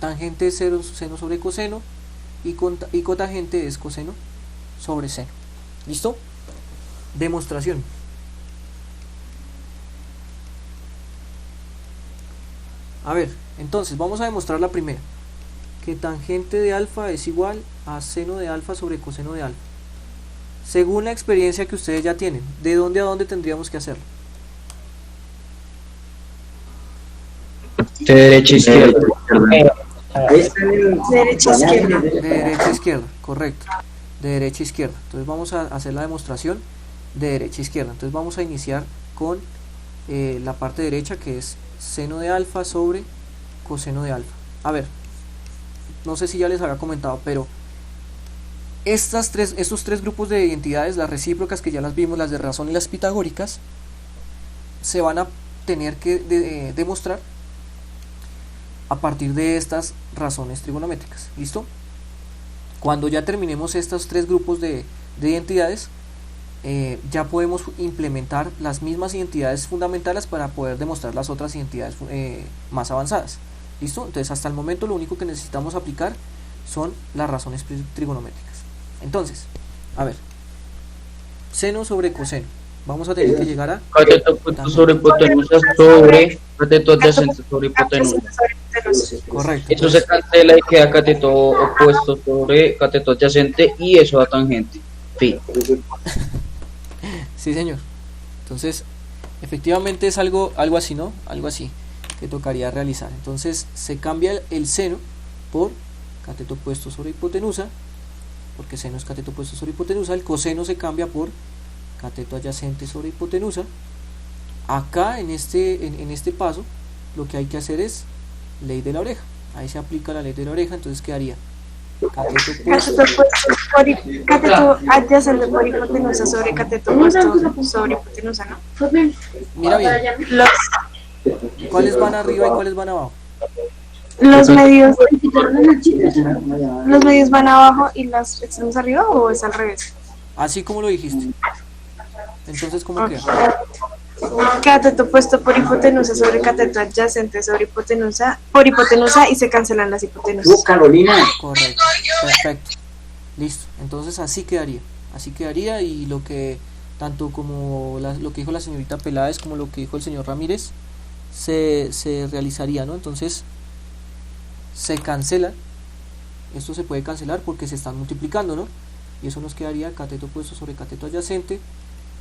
Tangente es seno sobre coseno, y cotangente es coseno sobre seno. ¿Listo? Demostración. A ver, entonces vamos a demostrar la primera, que tangente de alfa es igual a seno de alfa sobre coseno de alfa. Según la experiencia que ustedes ya tienen, ¿de dónde a dónde tendríamos que hacerlo? De derecha a izquierda. Derecha, izquierda. De derecha a izquierda, correcto. De derecha a izquierda. Entonces vamos a hacer la demostración de derecha a izquierda. Entonces vamos a iniciar con la parte derecha, que es seno de alfa sobre coseno de alfa. A ver, no sé si ya les había comentado, pero estos tres grupos de identidades, las recíprocas que ya las vimos, las de razón y las pitagóricas, se van a tener que demostrar a partir de estas razones trigonométricas. ¿Listo? Cuando ya terminemos estos tres grupos de identidades, ya podemos implementar las mismas identidades fundamentales para poder demostrar las otras identidades más avanzadas. ¿Listo? Entonces, hasta el momento lo único que necesitamos aplicar son las razones trigonométricas. Entonces, a ver, seno sobre coseno. Vamos a tener que llegar a Cateto opuesto sobre hipotenusa sobre cateto adyacente sobre hipotenusa. correcto. Eso se cancela y queda cateto opuesto sobre cateto adyacente y eso da tangente. Fin. Sí, señor. Entonces, efectivamente es algo así, ¿no? Algo así que tocaría realizar. Entonces, se cambia el seno por cateto opuesto sobre hipotenusa, porque seno es cateto opuesto sobre hipotenusa. El coseno se cambia por cateto adyacente sobre hipotenusa. Acá, en este paso, lo que hay que hacer es ley de la oreja. Ahí se aplica la ley de la oreja, entonces quedaría Cateto adyacente por hipotenusa sobre cateto opuesto sobre hipotenusa, ¿no? Mira bien, ¿cuáles van arriba y cuáles van abajo? Los medios van abajo y las extremos arriba, ¿o es al revés? Así como lo dijiste. Entonces, ¿cómo queda? Cateto opuesto por hipotenusa sobre cateto adyacente sobre hipotenusa por hipotenusa, y se cancelan las hipotenusas. Correcto, perfecto. Listo. Entonces así quedaría, y lo que tanto como lo que dijo la señorita Peláez como lo que dijo el señor Ramírez se realizaría, ¿no? Entonces se cancela. Esto se puede cancelar porque se están multiplicando, ¿no? Y eso nos quedaría cateto opuesto sobre cateto adyacente,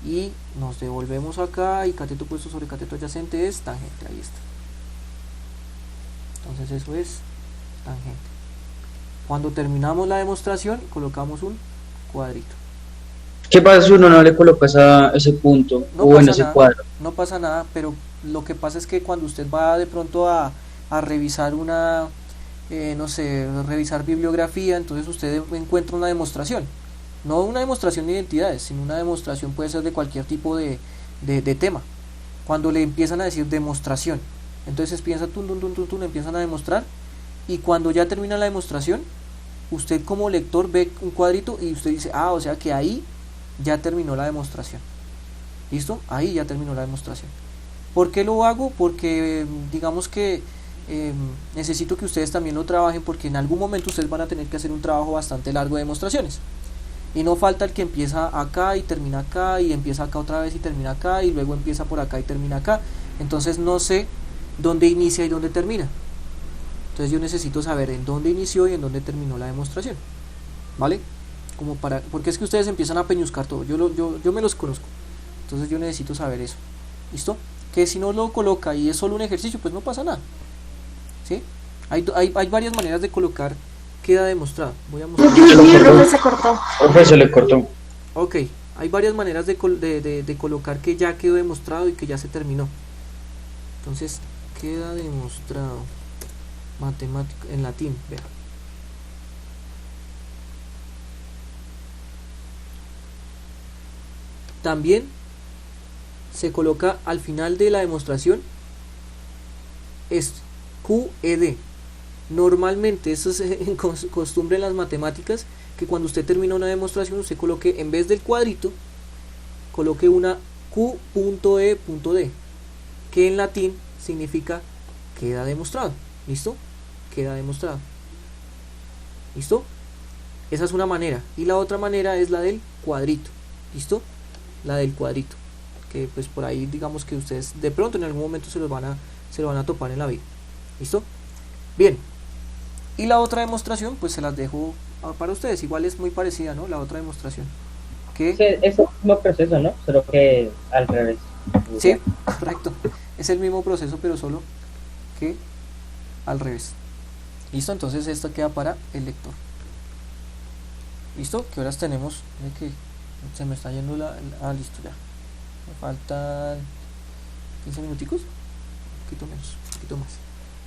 y nos devolvemos acá, y cateto opuesto sobre cateto adyacente es tangente. Ahí está. Entonces eso es tangente. Cuando terminamos la demostración, colocamos un cuadrito. ¿Qué pasa si uno no le coloca ese punto No o en pasa ese nada, cuadro? no pasa nada, pero lo que pasa es que cuando usted va de pronto a a revisar una, no sé, revisar bibliografía, entonces usted encuentra una demostración. No una demostración de identidades, sino una demostración puede ser de cualquier tipo de tema. Cuando le empiezan a decir demostración, entonces piensa, empiezan a demostrar, y cuando ya termina la demostración, usted como lector ve un cuadrito y usted dice, o sea que ahí ya terminó la demostración. ¿Listo? Ahí ya terminó la demostración. ¿Por qué lo hago? Porque digamos que necesito que ustedes también lo trabajen, porque en algún momento ustedes van a tener que hacer un trabajo bastante largo de demostraciones. Y no falta el que empieza acá y termina acá, y empieza acá otra vez y termina acá, y luego empieza por acá y termina acá. Entonces no sé dónde inicia y dónde termina. Entonces yo necesito saber en dónde inició y en dónde terminó la demostración. ¿Vale? Porque es que ustedes empiezan a peñuscar todo. Yo me los conozco. Entonces yo necesito saber eso. ¿Listo? Que si no lo coloca y es solo un ejercicio, pues no pasa nada. ¿Sí? Hay varias maneras de colocar queda demostrado. Voy a mostrar. El profe se cortó. Profe, se le cortó. Ok, hay varias maneras de colocar que ya quedó demostrado y que ya se terminó. Entonces, queda demostrado. Matemático, en latín, vea. También se coloca al final de la demostración esto, QED. Normalmente, eso es en costumbre en las matemáticas, que cuando usted termina una demostración, usted coloque, en vez del cuadrito, coloque una Q.E.D, que en latín significa queda demostrado. ¿Listo? Queda demostrado. ¿Listo? Esa es una manera. Y la otra manera es la del cuadrito. ¿Listo? La del cuadrito. Que pues por ahí digamos que ustedes de pronto en algún momento se lo van a topar en la vida. ¿Listo? Bien. Y la otra demostración pues se las dejo para ustedes. Igual es muy parecida, ¿no? La otra demostración. Que Es el mismo proceso, ¿no? Solo que al revés. sí, correcto. Es el mismo proceso, pero solo que al revés. ¿Listo? Entonces esto queda para el lector. ¿Listo? ¿Qué horas tenemos? Que se me está yendo listo ya. Me faltan 15 minuticos. Un poquito menos, un poquito más.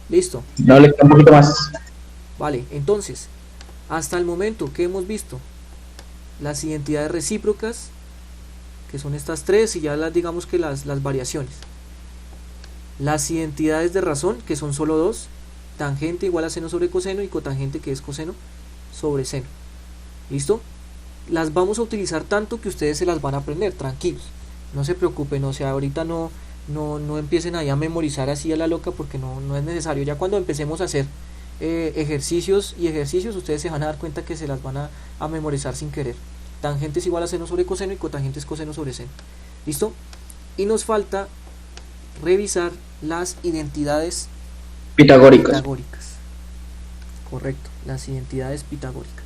Listo. No, le queda un poquito más. Vale, entonces, hasta el momento, ¿qué hemos visto? Las identidades recíprocas, que son estas tres, y ya digamos que las variaciones. Las identidades de razón, que son solo dos: tangente igual a seno sobre coseno, y cotangente, que es coseno sobre seno. ¿Listo? Las vamos a utilizar tanto que ustedes se las van a aprender, tranquilos. No se preocupen, o sea, ahorita no empiecen ahí a memorizar así a la loca, porque no es necesario. Ya cuando empecemos a hacer ejercicios, ustedes se van a dar cuenta que se las van a memorizar sin querer. Tangente es igual a seno sobre coseno, y cotangente es coseno sobre seno. ¿Listo? Y nos falta revisar las identidades Pitagóricas. Correcto, las identidades pitagóricas.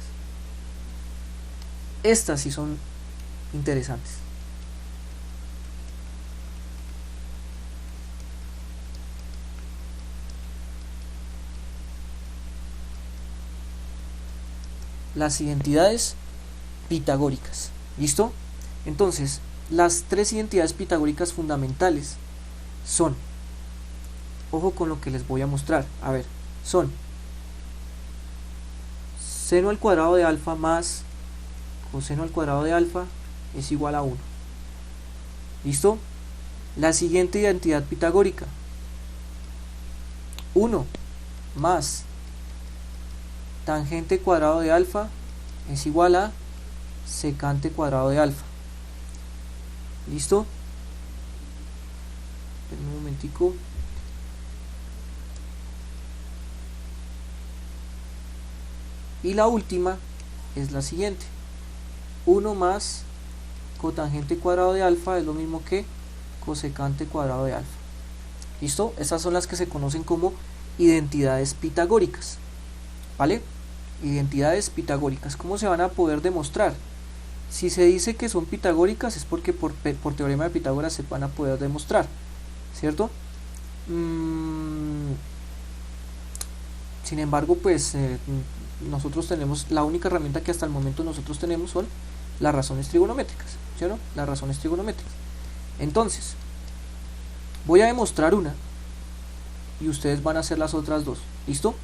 Estas sí son interesantes. Las identidades pitagóricas. ¿Listo? Entonces, las tres identidades pitagóricas fundamentales son, ojo con lo que les voy a mostrar, a ver, son seno al cuadrado de alfa más coseno al cuadrado de alfa es igual a 1. ¿Listo? La siguiente identidad pitagórica: 1 más tangente cuadrado de alfa es igual a secante cuadrado de alfa. ¿Listo? Esperen un momentico. Y la última es la siguiente: 1 más cotangente cuadrado de alfa es lo mismo que cosecante cuadrado de alfa. ¿Listo? Estas son las que se conocen como identidades pitagóricas. ¿Vale? Identidades pitagóricas. ¿Cómo se van a poder demostrar? Si se dice que son pitagóricas es porque por teorema de Pitágoras se van a poder demostrar, ¿cierto? Sin embargo, pues nosotros tenemos, la única herramienta que hasta el momento nosotros tenemos son las razones trigonométricas, ¿cierto? Las razones trigonométricas. Entonces, voy a demostrar una, y ustedes van a hacer las otras dos. ¿Listo?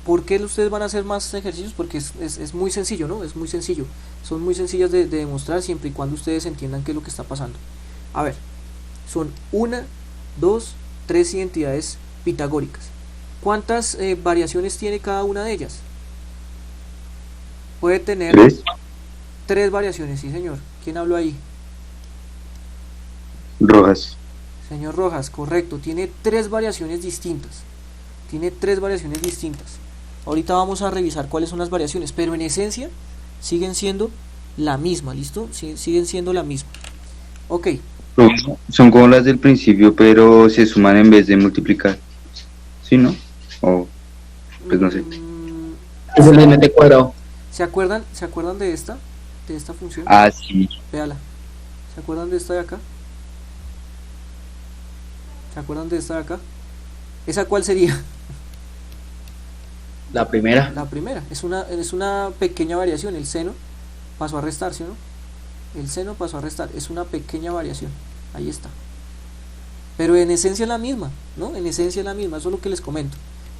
¿Por qué ustedes van a hacer más ejercicios? Porque es muy sencillo, ¿no? Es muy sencillo. Son muy sencillas de demostrar siempre y cuando ustedes entiendan qué es lo que está pasando. A ver, son 1, 2, 3 identidades pitagóricas. ¿Cuántas variaciones tiene cada una de ellas? Puede tener 3 variaciones, sí señor. ¿Quién habló ahí? Rojas. Señor Rojas, correcto. Tiene 3 variaciones distintas. Tiene 3 variaciones distintas. Ahorita vamos a revisar cuáles son las variaciones, pero en esencia siguen siendo la misma, ¿listo? Siguen siendo la misma. Ok. Son como las del principio, pero se suman en vez de multiplicar. ¿Sí, no? O, pues no sé. Es el límite cuadrado. ¿Se acuerdan de esta función? Ah, sí. Véala. ¿Se acuerdan de esta de acá? ¿Se acuerdan de esta de acá? ¿Esa cuál sería? La primera. La primera. Es una pequeña variación. El seno pasó a restar, ¿sí o no? El seno pasó a restar. Es una pequeña variación. Ahí está. Pero en esencia es la misma, ¿no? En esencia es la misma. Eso es lo que les comento.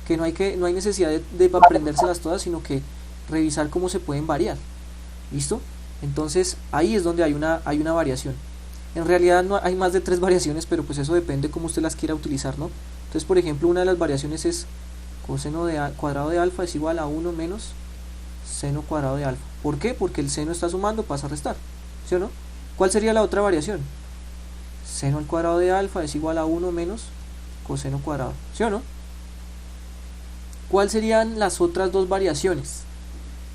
Que no hay necesidad de aprendérselas todas, sino que revisar cómo se pueden variar. ¿Listo? Entonces ahí es donde hay una variación. En realidad no hay más de 3 variaciones, pero pues eso depende cómo usted las quiera utilizar, ¿no? Entonces, por ejemplo, una de las variaciones es coseno cuadrado de alfa es igual a 1 menos seno cuadrado de alfa. ¿Por qué? Porque el seno está sumando, pasa a restar, ¿sí o no? ¿Cuál sería la otra variación? Seno al cuadrado de alfa es igual a 1 menos coseno cuadrado, ¿sí o no? ¿Cuáles serían las otras 2 variaciones?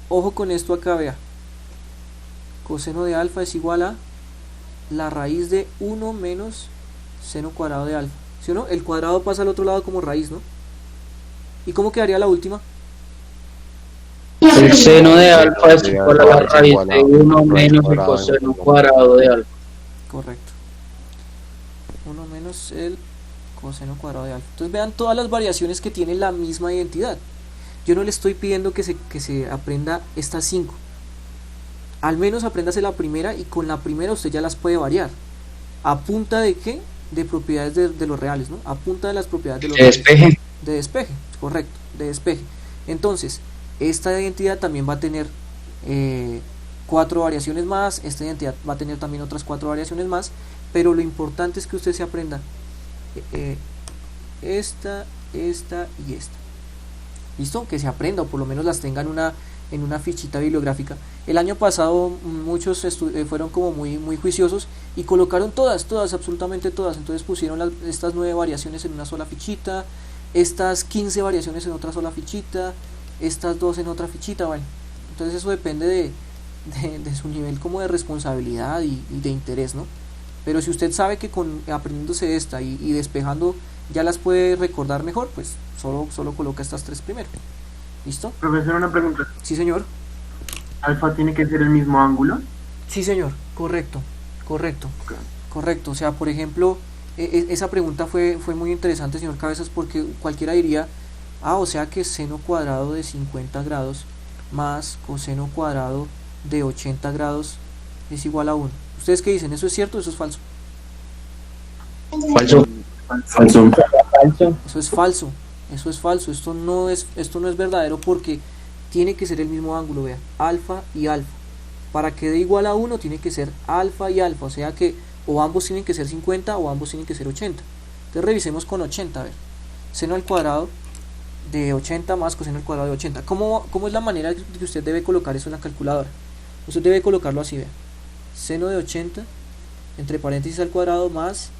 Ojo con esto acá, vea. Coseno de alfa es igual a la raíz de 1 menos seno cuadrado de alfa, ¿sí o no? El cuadrado pasa al otro lado como raíz, ¿no? ¿Y cómo quedaría la última? El seno de alfa es igual a la raíz de 1 menos el coseno cuadrado de alfa. Correcto. 1 menos el coseno cuadrado de alfa. Entonces vean todas las variaciones que tienen la misma identidad. Yo no le estoy pidiendo que se aprenda estas 5. Al menos apréndase la primera y con la primera usted ya las puede variar. ¿A punta de qué? De propiedades de los reales, ¿no? A punta de las propiedades de los reales. Despeje. De despeje, correcto, de despeje. Entonces, esta identidad también va a tener 4 variaciones más, esta identidad va a tener también otras 4 variaciones más, pero lo importante es que usted se aprenda esta y esta. ¿Listo? Que se aprenda o por lo menos las tenga en una fichita bibliográfica. El año pasado muchos fueron como muy juiciosos y colocaron todas, absolutamente todas. Entonces pusieron estas 9 variaciones en una sola fichita, estas 15 variaciones en otra sola fichita, estas 2 en otra fichita. Bueno, entonces eso depende de su nivel como de responsabilidad y de interés, ¿no? Pero si usted sabe que aprendiéndose esta y despejando ya las puede recordar mejor, pues solo coloca estas 3 primero. ¿Listo? Profesor, una pregunta. Sí, señor. ¿Alfa tiene que ser el mismo ángulo? Sí, señor. Correcto. Okay. Correcto. O sea, por ejemplo, esa pregunta fue muy interesante, señor Cabezas, porque cualquiera diría, o sea que seno cuadrado de 50 grados más coseno cuadrado de 80 grados es igual a 1. ¿Ustedes qué dicen? ¿Eso es cierto o eso es falso? Falso. Falso. Eso es falso. Esto no es verdadero porque tiene que ser el mismo ángulo, vea, alfa y alfa. Para que dé igual a 1 tiene que ser alfa y alfa, o sea que o ambos tienen que ser 50 o ambos tienen que ser 80. Entonces revisemos con 80, a ver. Seno al cuadrado de 80 más coseno al cuadrado de 80. ¿Cómo es la manera que usted debe colocar eso en la calculadora? Usted debe colocarlo así, vea. Seno de 80 entre paréntesis al cuadrado más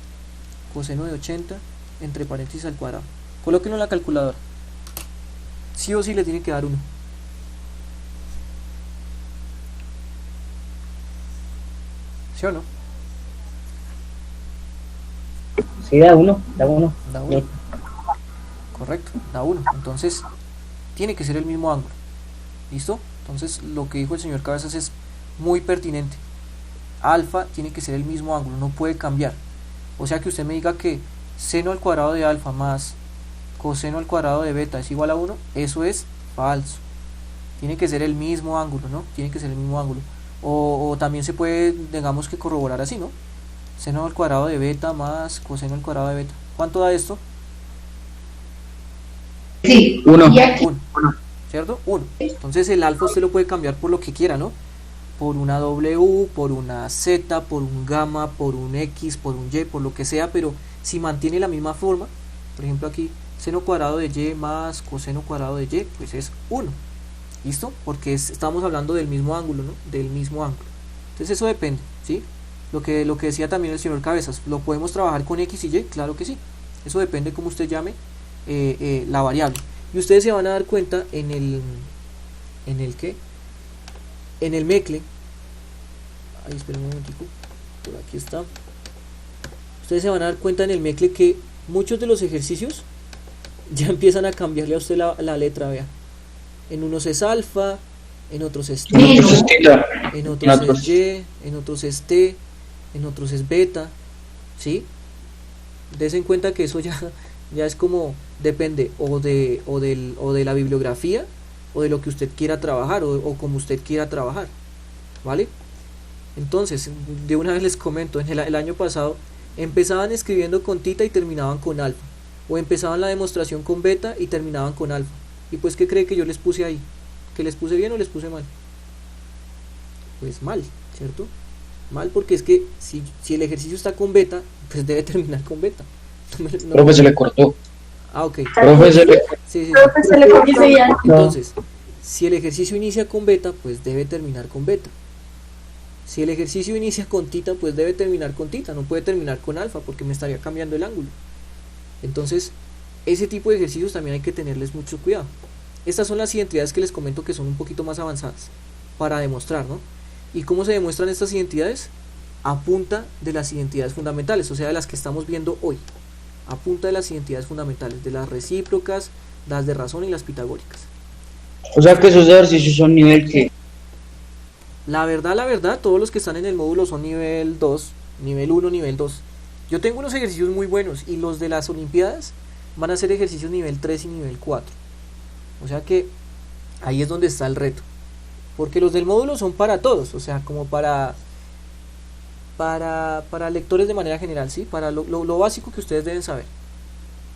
coseno de 80 entre paréntesis al cuadrado. Colóquenlo en la calculadora. Sí o sí le tiene que dar 1. ¿Sí o no? Sí, da 1. Da 1. Correcto, da 1. Entonces, tiene que ser el mismo ángulo. ¿Listo? Entonces, lo que dijo el señor Cabezas es muy pertinente. Alfa tiene que ser el mismo ángulo, no puede cambiar. O sea que usted me diga que seno al cuadrado de alfa más coseno al cuadrado de beta es igual a 1, eso es falso. Tiene que ser el mismo ángulo, ¿no? Tiene que ser el mismo ángulo. O también se puede, digamos que corroborar así, ¿no? Seno al cuadrado de beta más coseno al cuadrado de beta. ¿Cuánto da esto? Uno. 1, ¿cierto? 1. Entonces el alfa usted lo puede cambiar por lo que quiera, ¿no? Por una W, por una Z, por un gamma, por un X, por un Y, por lo que sea, pero si mantiene la misma forma, por ejemplo aquí, seno cuadrado de Y más coseno cuadrado de Y, pues es 1. ¿Listo? Porque estamos hablando del mismo ángulo, ¿no? Del mismo ángulo. Entonces eso depende, ¿sí? Lo que decía también el señor Cabezas, ¿lo podemos trabajar con X y Y? Claro que sí. Eso depende como usted llame la variable. Y ustedes se van a dar cuenta en el ¿qué? En el mecle. Ahí, esperen un momentico. Por aquí está. Ustedes se van a dar cuenta en el mecle que muchos de los ejercicios ya empiezan a cambiarle a usted la letra, vea. En unos es alfa, en otros es T, en otros es Y, en otros es T, en otros es beta, ¿sí? Desen en cuenta que eso ya es como, depende o de la bibliografía o de lo que usted quiera trabajar o como usted quiera trabajar, ¿vale? Entonces, de una vez les comento, en el año pasado empezaban escribiendo con tita y terminaban con alfa, o empezaban la demostración con beta y terminaban con alfa. Y pues, ¿qué cree que yo les puse ahí? ¿Que les puse bien o les puse mal? Pues mal, ¿cierto? Mal, porque es que si el ejercicio está con beta, pues debe terminar con beta. Profe, se le cortó. Ah, ok. Profe, se le Sí. Profe, se le cortó. Entonces, si el ejercicio inicia con beta, pues debe terminar con beta. Si el ejercicio inicia con tita, pues debe terminar con tita. No puede terminar con alfa porque me estaría cambiando el ángulo. Entonces, ese tipo de ejercicios también hay que tenerles mucho cuidado. Estas son las identidades que les comento que son un poquito más avanzadas para demostrar, ¿no? ¿Y cómo se demuestran estas identidades? A punta de las identidades fundamentales, o sea, de las que estamos viendo hoy. A punta de las identidades fundamentales, de las recíprocas, las de razón y las pitagóricas. O sea que esos ejercicios son nivel que... La verdad, todos los que están en el módulo son nivel 2, nivel 1, nivel 2. Yo tengo unos ejercicios muy buenos y los de las olimpiadas van a ser ejercicios nivel 3 y nivel 4. O sea que ahí es donde está el reto. Porque los del módulo son para todos, o sea, como para lectores de manera general, ¿sí? Para lo básico que ustedes deben saber.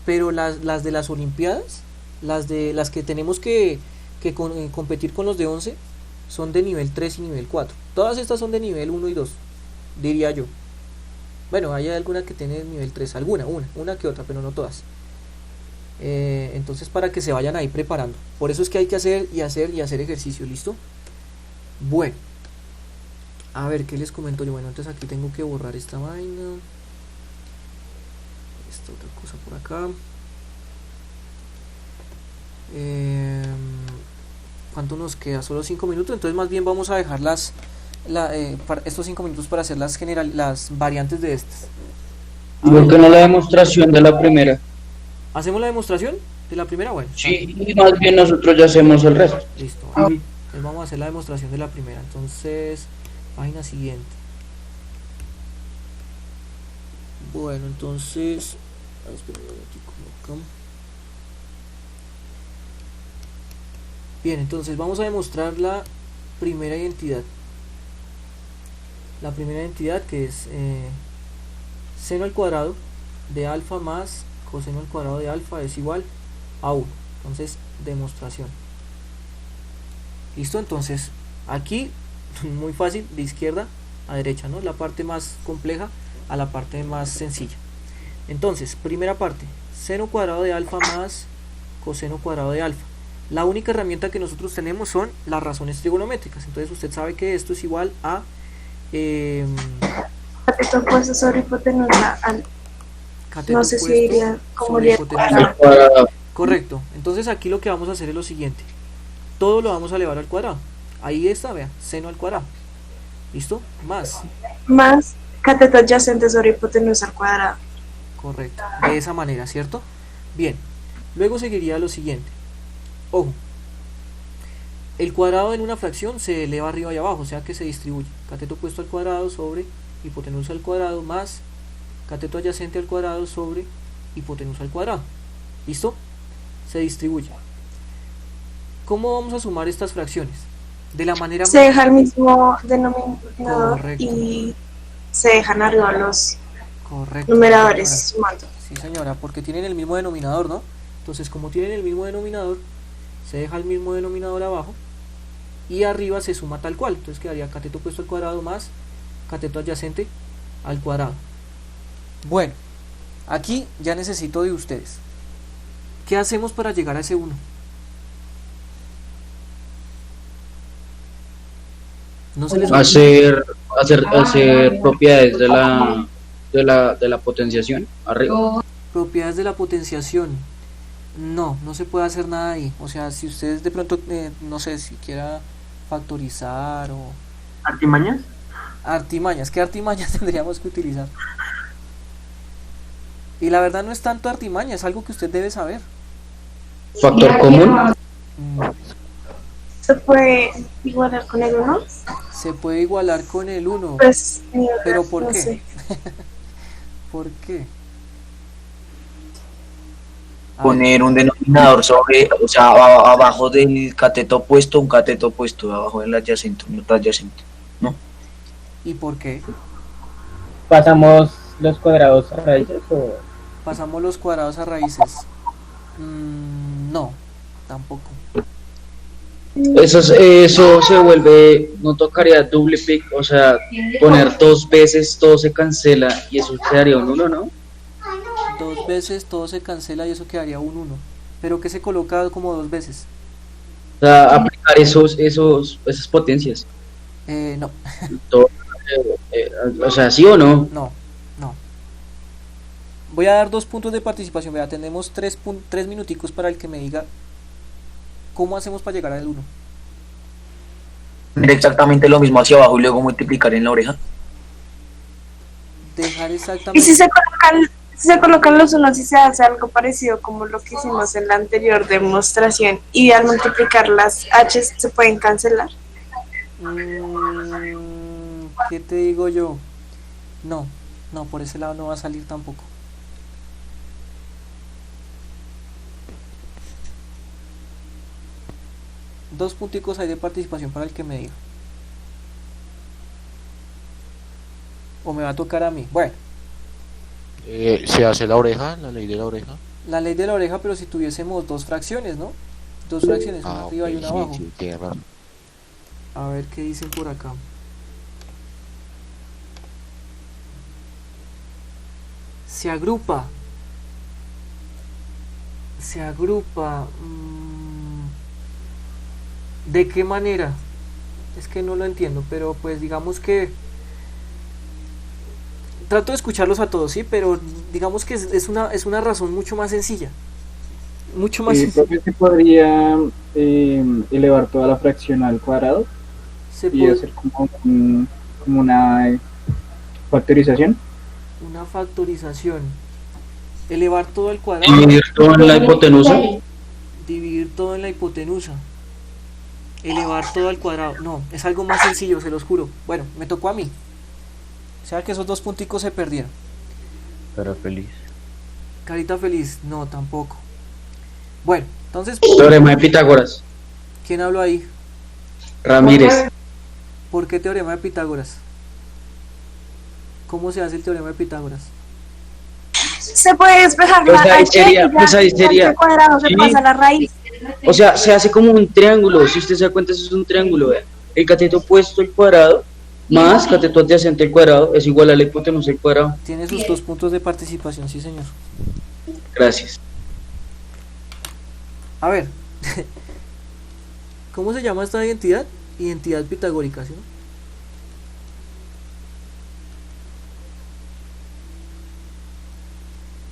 Pero las de las olimpiadas, las que tenemos que competir con los de 11, son de nivel 3 y nivel 4. Todas estas son de nivel 1 y 2, diría yo. Bueno, hay alguna que tiene nivel 3, una que otra, pero no todas. Entonces, para que se vayan ahí preparando. Por eso es que hay que hacer ejercicio, ¿listo? Bueno, a ver, ¿qué les comento yo? Bueno, entonces aquí tengo que borrar esta vaina, esta otra cosa por acá. ¿Cuánto nos queda? Solo 5 minutos. Entonces más bien vamos a dejar estos 5 minutos para hacer las variantes de estas. ¿Y por qué no la demostración de la primera? ¿Hacemos la demostración de la primera? Bueno, sí, y más bien nosotros ya hacemos el resto. listo. Entonces vamos a hacer la demostración de la primera. Entonces, página siguiente. Bueno, entonces, bien, entonces vamos a demostrar la primera identidad. La primera identidad, que es seno al cuadrado de alfa más coseno al cuadrado de alfa es igual a 1. Entonces, demostración. Listo, entonces aquí muy fácil, de izquierda a derecha, ¿no? La parte más compleja a la parte más sencilla. Entonces, primera parte, seno cuadrado de alfa más coseno cuadrado de alfa. La única herramienta que nosotros tenemos son las razones trigonométricas. Entonces usted sabe que esto es igual a cateto opuesto sobre hipotenusa al... No sé si diría como sobre hipotenusa. Correcto. Entonces aquí lo que vamos a hacer es lo siguiente. Todo lo vamos a elevar al cuadrado. Ahí está, vea, seno al cuadrado. ¿Listo? Más Cateto adyacente sobre hipotenusa al cuadrado. Correcto. De esa manera, ¿cierto? Bien. Luego seguiría lo siguiente. Ojo. El cuadrado en una fracción se eleva arriba y abajo, o sea que se distribuye. Cateto opuesto al cuadrado sobre hipotenusa al cuadrado más cateto adyacente al cuadrado sobre hipotenusa al cuadrado. ¿Listo? Se distribuye. ¿Cómo vamos a sumar estas fracciones? De la manera se deja el mismo denominador. Correcto. Y se dejan arriba los correcto, numeradores sumando. Sí, señora, porque tienen el mismo denominador, ¿no? Entonces, como tienen el mismo denominador, se deja el mismo denominador abajo y arriba se suma tal cual. Entonces quedaría cateto opuesto al cuadrado más cateto adyacente al cuadrado. Bueno, aquí ya necesito de ustedes. ¿Qué hacemos para llegar a ese 1? No se les Hacer propiedades de la potenciación arriba. propiedades de la potenciación. No se puede hacer nada ahí. O sea, si ustedes de pronto, no sé, si quiera factorizar o ¿Artimañas? artimañas, ¿qué artimañas tendríamos que utilizar? Y la verdad no es tanto artimaña, es algo que usted debe saber. Factor común. Mm, ¿Se puede igualar con el 1? Se puede igualar con el 1, Pues, pero ¿por no qué? sé. ¿Por qué? A ver, Poner un denominador sobre, o sea, abajo del cateto opuesto, un cateto opuesto, abajo del adyacente, un otro adyacente. ¿No? ¿y por qué? Pasamos los cuadrados a raíces o... Pasamos los cuadrados a raíces. No, tampoco. Eso se vuelve, no tocaría double pick, o sea, poner 2 veces todo se cancela y eso quedaría un 1, ¿no? 2 veces todo se cancela y eso quedaría un 1. Pero que se coloca como 2 veces. O sea, aplicar esas potencias. No, Todo, o sea, ¿sí o no? no. Voy a dar 2 puntos de participación. Vea, tenemos 3 minuticos para el que me diga cómo hacemos para llegar al 1. Poner exactamente lo mismo hacia abajo y luego multiplicar en la oreja. Dejar Y si exactamente. se colocan los unos y se hace algo parecido como lo que hicimos en la anterior demostración, y al multiplicar las h se pueden cancelar. ¿Qué te digo yo? No, por ese lado no va a salir tampoco. Dos punticos hay de participación para el que me diga. O me va a tocar a mí. Bueno, Se hace la oreja, la ley de la oreja. la ley de la oreja, pero si tuviésemos 2 fracciones, ¿no? 2 fracciones, una arriba Ok, y una sí, abajo. sí, tiene razón. A ver qué dicen por acá. Se agrupa. ¿De qué manera? Es que no lo entiendo, pero pues digamos que trato de escucharlos a todos, sí, pero digamos que es una razón mucho más sencilla. Mucho más sencilla. Profe, se podría elevar toda la fracción al cuadrado Se y puede- hacer como una factorización. una factorización. Elevar todo al cuadrado. Dividir todo en la hipotenusa. Dividir todo en la hipotenusa. Elevar todo al cuadrado. No, es algo más sencillo, se los juro. Bueno, me tocó a mí. O sea que esos 2 punticos se perdieron. Cara feliz. Carita feliz, no, tampoco. Bueno, entonces, Teorema de Pitágoras. ¿quién habló ahí? Ramírez. ¿Por qué teorema de Pitágoras? ¿Cómo se hace el teorema de Pitágoras? Se puede despejar Pues la ahí h sería- y ya pues ahí sería- al cuadrado se sí. pasa a la raíz. O sea, se hace como un triángulo. Si usted se da cuenta, eso es un triángulo. Vea. El cateto opuesto al cuadrado más cateto adyacente al cuadrado es igual a la hipotenusa al cuadrado. Tiene sus 2 puntos de participación, sí señor. Gracias. A ver, ¿cómo se llama esta identidad? Identidad pitagórica, ¿sí?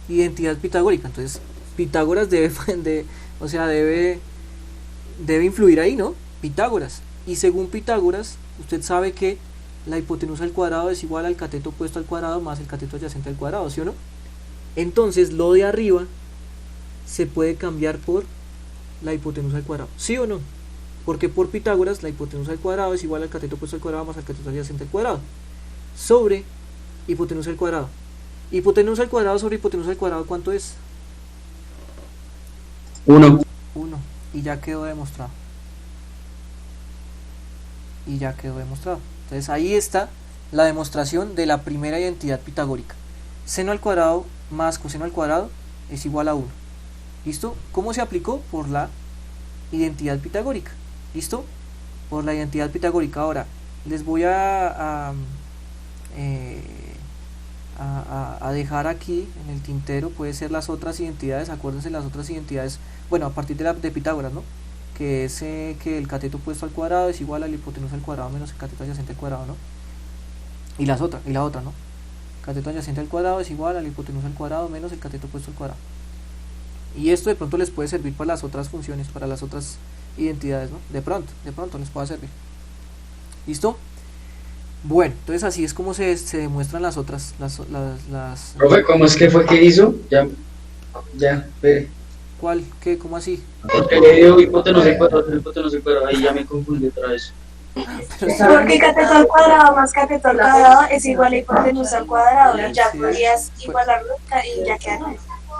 Identidad pitagórica. Entonces, Pitágoras debe influir ahí, ¿no? Pitágoras. Y según Pitágoras, usted sabe que la hipotenusa al cuadrado es igual al cateto opuesto al cuadrado más el cateto adyacente al cuadrado, ¿sí o no? Entonces, lo de arriba se puede cambiar por la hipotenusa al cuadrado, ¿sí o no? Porque por Pitágoras la hipotenusa al cuadrado es igual al cateto opuesto al cuadrado más el cateto adyacente al cuadrado sobre hipotenusa al cuadrado. Hipotenusa al cuadrado sobre hipotenusa al cuadrado, ¿cuánto es? 1. 1. Y ya quedó demostrado. Entonces ahí está la demostración de la primera identidad pitagórica. Seno al cuadrado más coseno al cuadrado es igual a 1. ¿Listo? ¿Cómo se aplicó? Por la identidad pitagórica. ¿Listo? Por la identidad pitagórica. Ahora, les voy a dejar aquí en el tintero, puede ser las otras identidades. Acuérdense las otras identidades, bueno, a partir de Pitágoras, ¿no? Que es que el cateto opuesto al cuadrado es igual a la hipotenusa al cuadrado menos el cateto adyacente al cuadrado, ¿no? Y la otra, ¿no? Cateto adyacente al cuadrado es igual a la hipotenusa al cuadrado menos el cateto opuesto al cuadrado. Y esto de pronto les puede servir para las otras funciones, para las otras identidades, ¿no? De pronto les puede servir. ¿Listo? Bueno, entonces así es como se demuestran las otras, las Profe, ¿cómo es que fue que hizo? Ya, espere. ¿Cuál? ¿Qué? ¿Cómo así? Porque le dio hipotenusa al cuadrado, ahí ya me confundí otra vez. Porque cateto al cuadrado más cateto al cuadrado es igual a hipotenusa al cuadrado. Y ya podrías igualarlo y ya queda.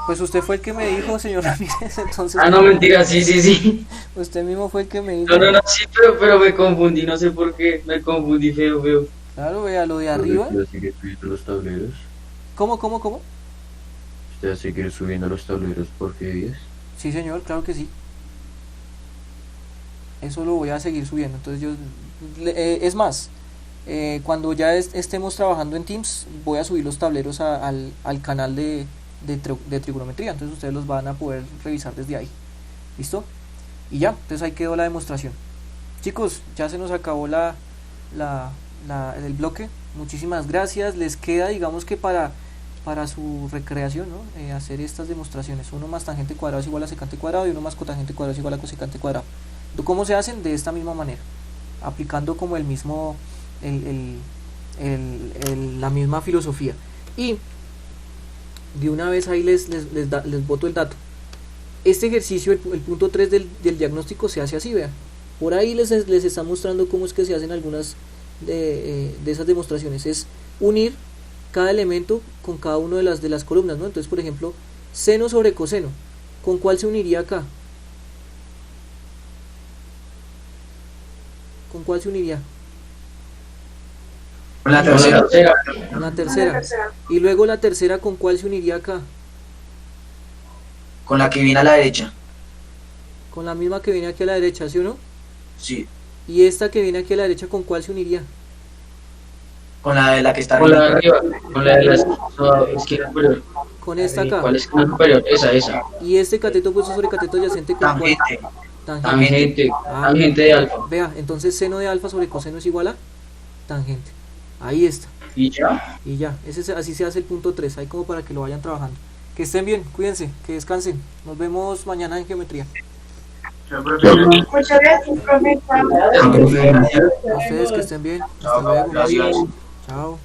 Pues usted fue el que me dijo, señor Ramírez, entonces... Ah, no, mentira, sí. Usted mismo fue el que me dijo. No, sí, pero me confundí, no sé por qué, me confundí feo. Claro, vea, lo de arriba... ¿Usted sigue subiendo los tableros? ¿Cómo? ¿Usted va a seguir subiendo los tableros por G10? Sí, señor, claro que sí. Eso lo voy a seguir subiendo, entonces yo... es más, cuando ya estemos trabajando en Teams, voy a subir los tableros al canal de trigonometría, entonces ustedes los van a poder revisar desde ahí. ¿Listo? Y ya, entonces ahí quedó la demostración. Chicos, ya se nos acabó el bloque. Muchísimas gracias. Les queda, digamos que para su recreación, ¿no? Hacer estas demostraciones. 1 más tangente cuadrado es igual a secante cuadrado y 1 más cotangente cuadrado es igual a cosecante cuadrado. ¿Cómo se hacen? De esta misma manera, aplicando como el mismo la misma filosofía. Y de una vez ahí les boto el dato. Este ejercicio, el punto 3 del diagnóstico, se hace así, vean. Por ahí les está mostrando cómo es que se hacen algunas de esas demostraciones. Es unir cada elemento con cada una de las columnas, ¿no? Entonces, por ejemplo, seno sobre coseno, ¿con cuál se uniría acá? ¿Con cuál se uniría? Con la tercera. Con la tercera. Y luego la tercera, ¿con cuál se uniría acá? Con la que viene a la derecha. Con la misma que viene aquí a la derecha, ¿sí o no? Sí. Y esta que viene aquí a la derecha, ¿con cuál se uniría? Con la de la que está arriba. Con la de arriba, con la de la esquina superior. Con esta acá. ¿Cuál esquina superior? Esa. Y este cateto opuesto sobre cateto adyacente, ¿con cuál? Tangente de alfa. Vea, entonces seno de alfa sobre coseno es igual a tangente. Ahí está. ¿Y ya? Y ya, así se hace el punto 3, ahí como para que lo vayan trabajando. Que estén bien, cuídense, que descansen. Nos vemos mañana en geometría. Muchas gracias, profe. A ustedes que estén bien. Hasta luego. Gracias. Chao.